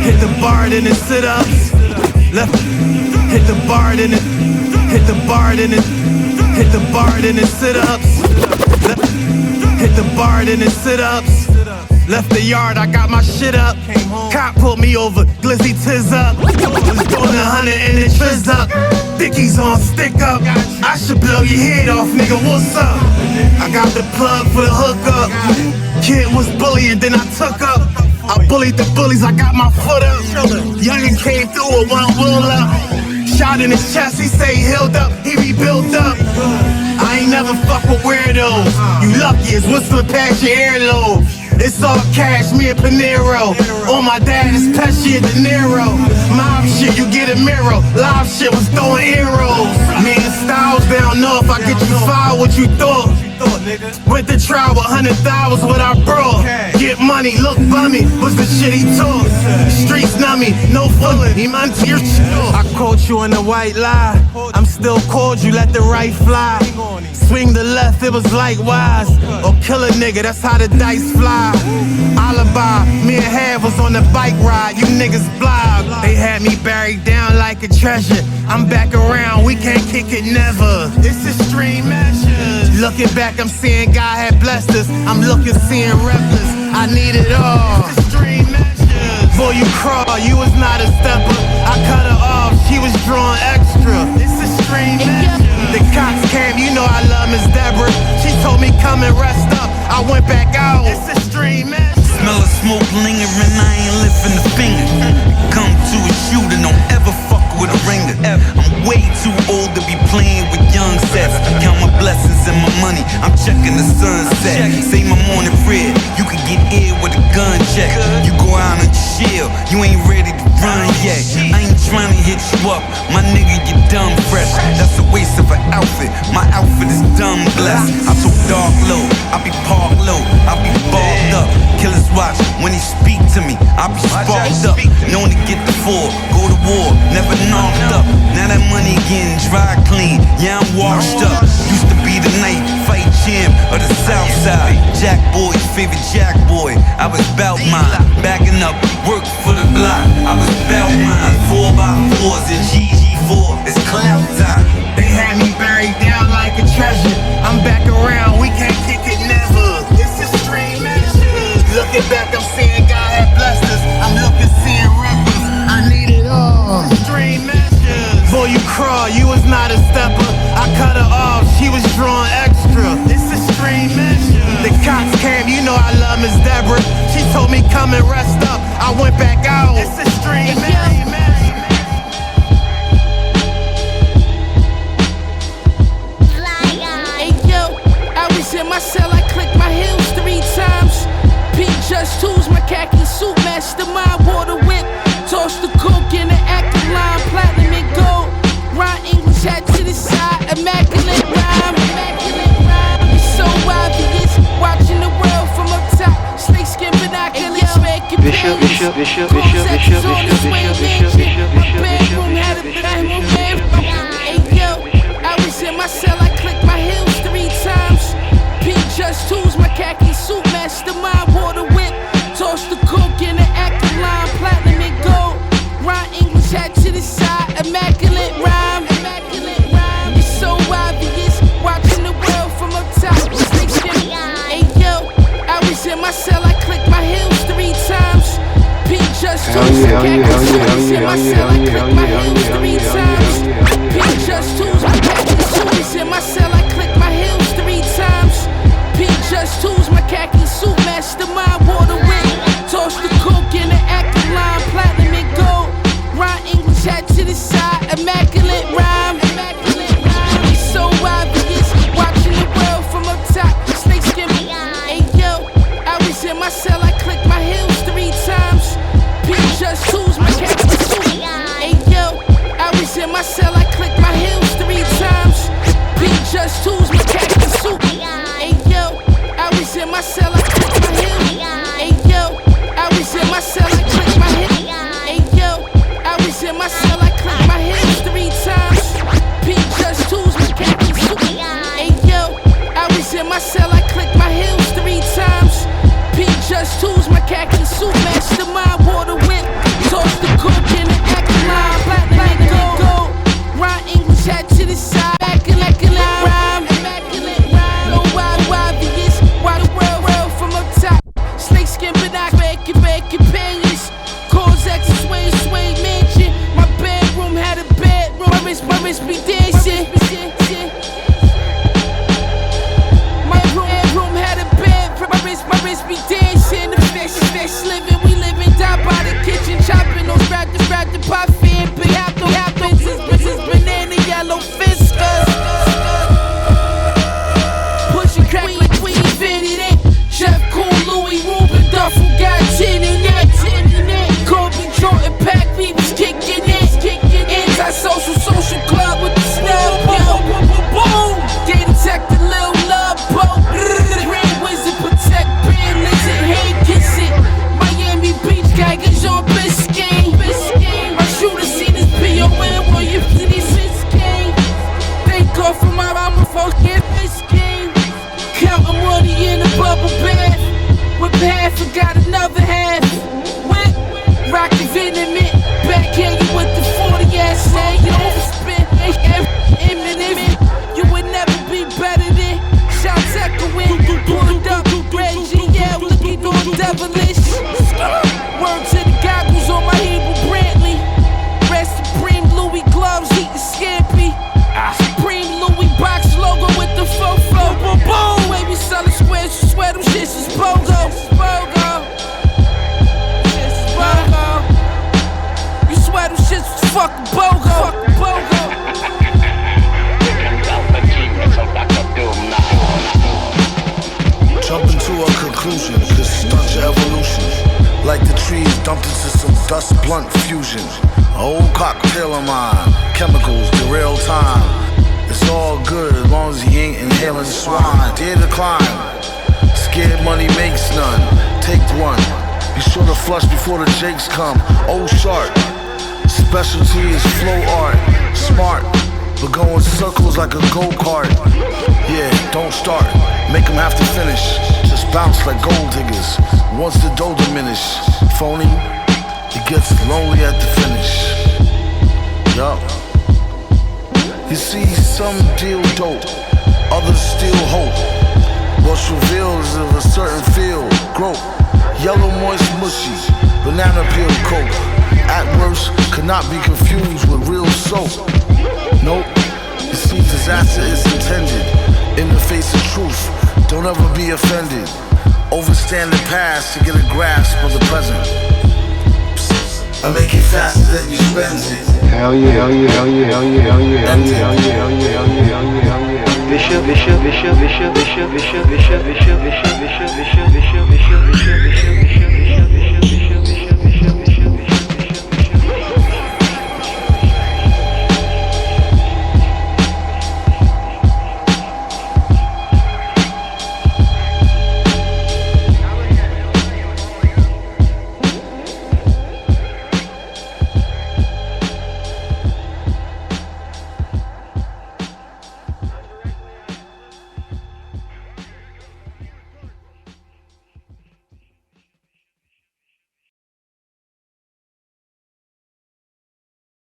Hit the bar, then it sit-ups. Hit the bar, then it. Hit the bar, then it. Hit the bar, then it sit-ups. Hit the bar, then it sit-ups. Left the yard, I got my shit up. Cop pulled me over, glizzy tiz up. Was doing 100 and it trizz up. Dickies on stick up. I should blow your head off, nigga, what's up? I got the plug for the hookup. Kid was bullying, then I took up. I bullied the bullies, I got my foot up. Youngin' came through with one wheel up. Shot in his chest, he say he healed up, he rebuilt up. I ain't never fuck with weirdos. You lucky as whistling past your earlobe. It's all cash, me and Panero. On my dad is Pesci and De Niro. Mob shit, you get a mirror. Live shit was throwing arrows. Me and Styles down north, I get you fired what you thought. Went to trial with 100,000 what I brought. Get money, look bummy, was the shit he talk. Streets nummy, no fooling, he man to your shit. I caught you in the white lie. I'm still cordial, let the right fly. Swing the left, it was likewise. Or kill a nigga, that's how the dice fly. Alibi, me and Hav was on the bike ride, you niggas blog. They had me buried down like a treasure. I'm back around, we can't kick it never. It's extreme measures. Looking back, I'm seeing God had blessed us. I'm looking, seeing reckless. I need it all. It's extreme measures. Boy, you crawl, you was not a stepper. I cut her off, she was drawing extra. It's extreme measures. The cops came, you know I love Miss Deborah. She told me come and rest up. I went back out. It's extreme measures. Smell of smoke lingering, I ain't lifting a finger. Come to a shooter, don't ever fuck with a ringer. I'm way too old to be playing with young sets. Count my blessings and my money, I'm checking the sunset. Say my morning prayer, you can get air with a gun check. You go out and chill, you ain't ready to run yet. I ain't trying to hit you up, my nigga, you dumb fresh. That's a waste of an outfit, my outfit is dumb blessed. I took dark low, I be park low, I be balled up. Killers watch when he speak to me, I be sparked up. Known to get the four, go to war, never knocked up. Now that money getting dry clean, yeah I'm washed up. Used to be the night fight champ of the South Side. Jack boy's favorite Jack boy, I was bout mine. Backing up, work for the block, I was bout mine. 4x4s and GG4, it's clout time. They had me buried down like a treasure. I'm back around, we can't kick it never. It's extreme measures. Looking back, I'm seeing God had blessed us. I'm looking, seeing reckless. I need it all. Extreme measures. Boy, you crawl, you was not a stepper. I cut her off, she was drawing extra. It's extreme measures. The cops came, you know I love Miss Deborah. She told me come and rest up. I went back out. It's extreme measures. In my cell, I click my heels 3 times. Pete Just Tools, my khaki suit, mastermind, water whip. Toss the coke in the active line, platinum and gold. Ron English hat to the side, immaculate rhyme. It's so obvious, watching the world from up top. Snakeskin binoculars, spanking Bishop. My bedroom had a bedroom. Hey yo, I was in my cell, I clicked my heels 3 times. Just Tools, my khaki suit, mastermind, water whip. Toss the coke in the active line, platinum and gold. Ron English hat to the side, immaculate rhyme. It's so obvious, watching the world from up top. Hey yo, I was in my cell, I clicked my heels 3 times. Pete Just Tools, my khaki suit. I was in my cell, I clicked my heels 3 times. Pete Just Tools, my khaki suit. I was in my cell, I clicked my heels 3 times. Pete Just Tools, my khaki suit, mastermind, water whip. Toss the coke in the active line, platinum and gold. Ron English hat to the side, immaculate rhyme. It's so obvious, watching the world from up top. Snakeskin. Hey yo, I was in my cell, I clicked my heels 3 times. Pete Just Tools, my khaki suit. Hey yo, I was in my cell, I clicked my heels 3 times. Pete Just Tools, my khaki suit. Hey yo, I was in my cell, I clicked my heels. Hey my wrist be dancing. My room had a bed, my wrist be dancing. The flex living, we living down by the kitchen, chopping those wrapped the pot fan, big happens, banana yellow fiscus. Pushing crack like Queen fitted it. Chef Cool, Louis Ruben, Duffel got 10 in that. Kobe Jordan pack, we was kicking it. Social club with the snap, boom. Gay detective, Lil Love Boat. Grand Wizard, protect Band Lizard, hey, kiss it. Miami Beach, gaggers on Biscayne. My shooter seen his PON, well, you see these shits game. Thank God for my mama, folks, get Biscayne. Counting money in a bubble bath. With half, I got another half. With Rocky Venomant, backhand you with the 40 ass say you overspin. You would never be better than shots echoing. Pulled up, Reggie, yeah, looking all devilish. Word to the goggles on my Hebrew Brantley. Rest Supreme Louis gloves, eating scampi. Supreme Louis box logo with the fofo. Boom, boom. Way we sellin' squares, you swear them shits is BOGO. You swear them shits was fucking BOGO. Jump into a conclusion, cause stunt your evolution. Like the trees dumped into some dust blunt fusion. A whole cocktail of mine, chemicals, the real time. It's all good as long as he ain't inhaling swine. Dare to climb, scared money makes none. Take one, be sure to flush before the jakes come. Oh sharp, specialty is flow art. Smart, but go in circles like a go-kart. Yeah, don't start, make them have to finish. Just bounce like gold diggers, once the dough diminish. Phony, it gets lonely at the finish. Yo. You see, some deal dope, others still hope. What's revealed is of a certain field, growth. Yellow moist mushy, banana peel coke. At worst, could not be confused with real soap. Nope, you see, disaster is intended. In the face of truth, don't ever be offended. Overstand the past to get a grasp of the present. I make it faster than you spend it. Hell yeah, hell yeah, hell yeah, hell yeah, hell yeah, hell yeah, hell yeah, hell yeah, hell yeah, hell yeah, hell yeah. Bishop.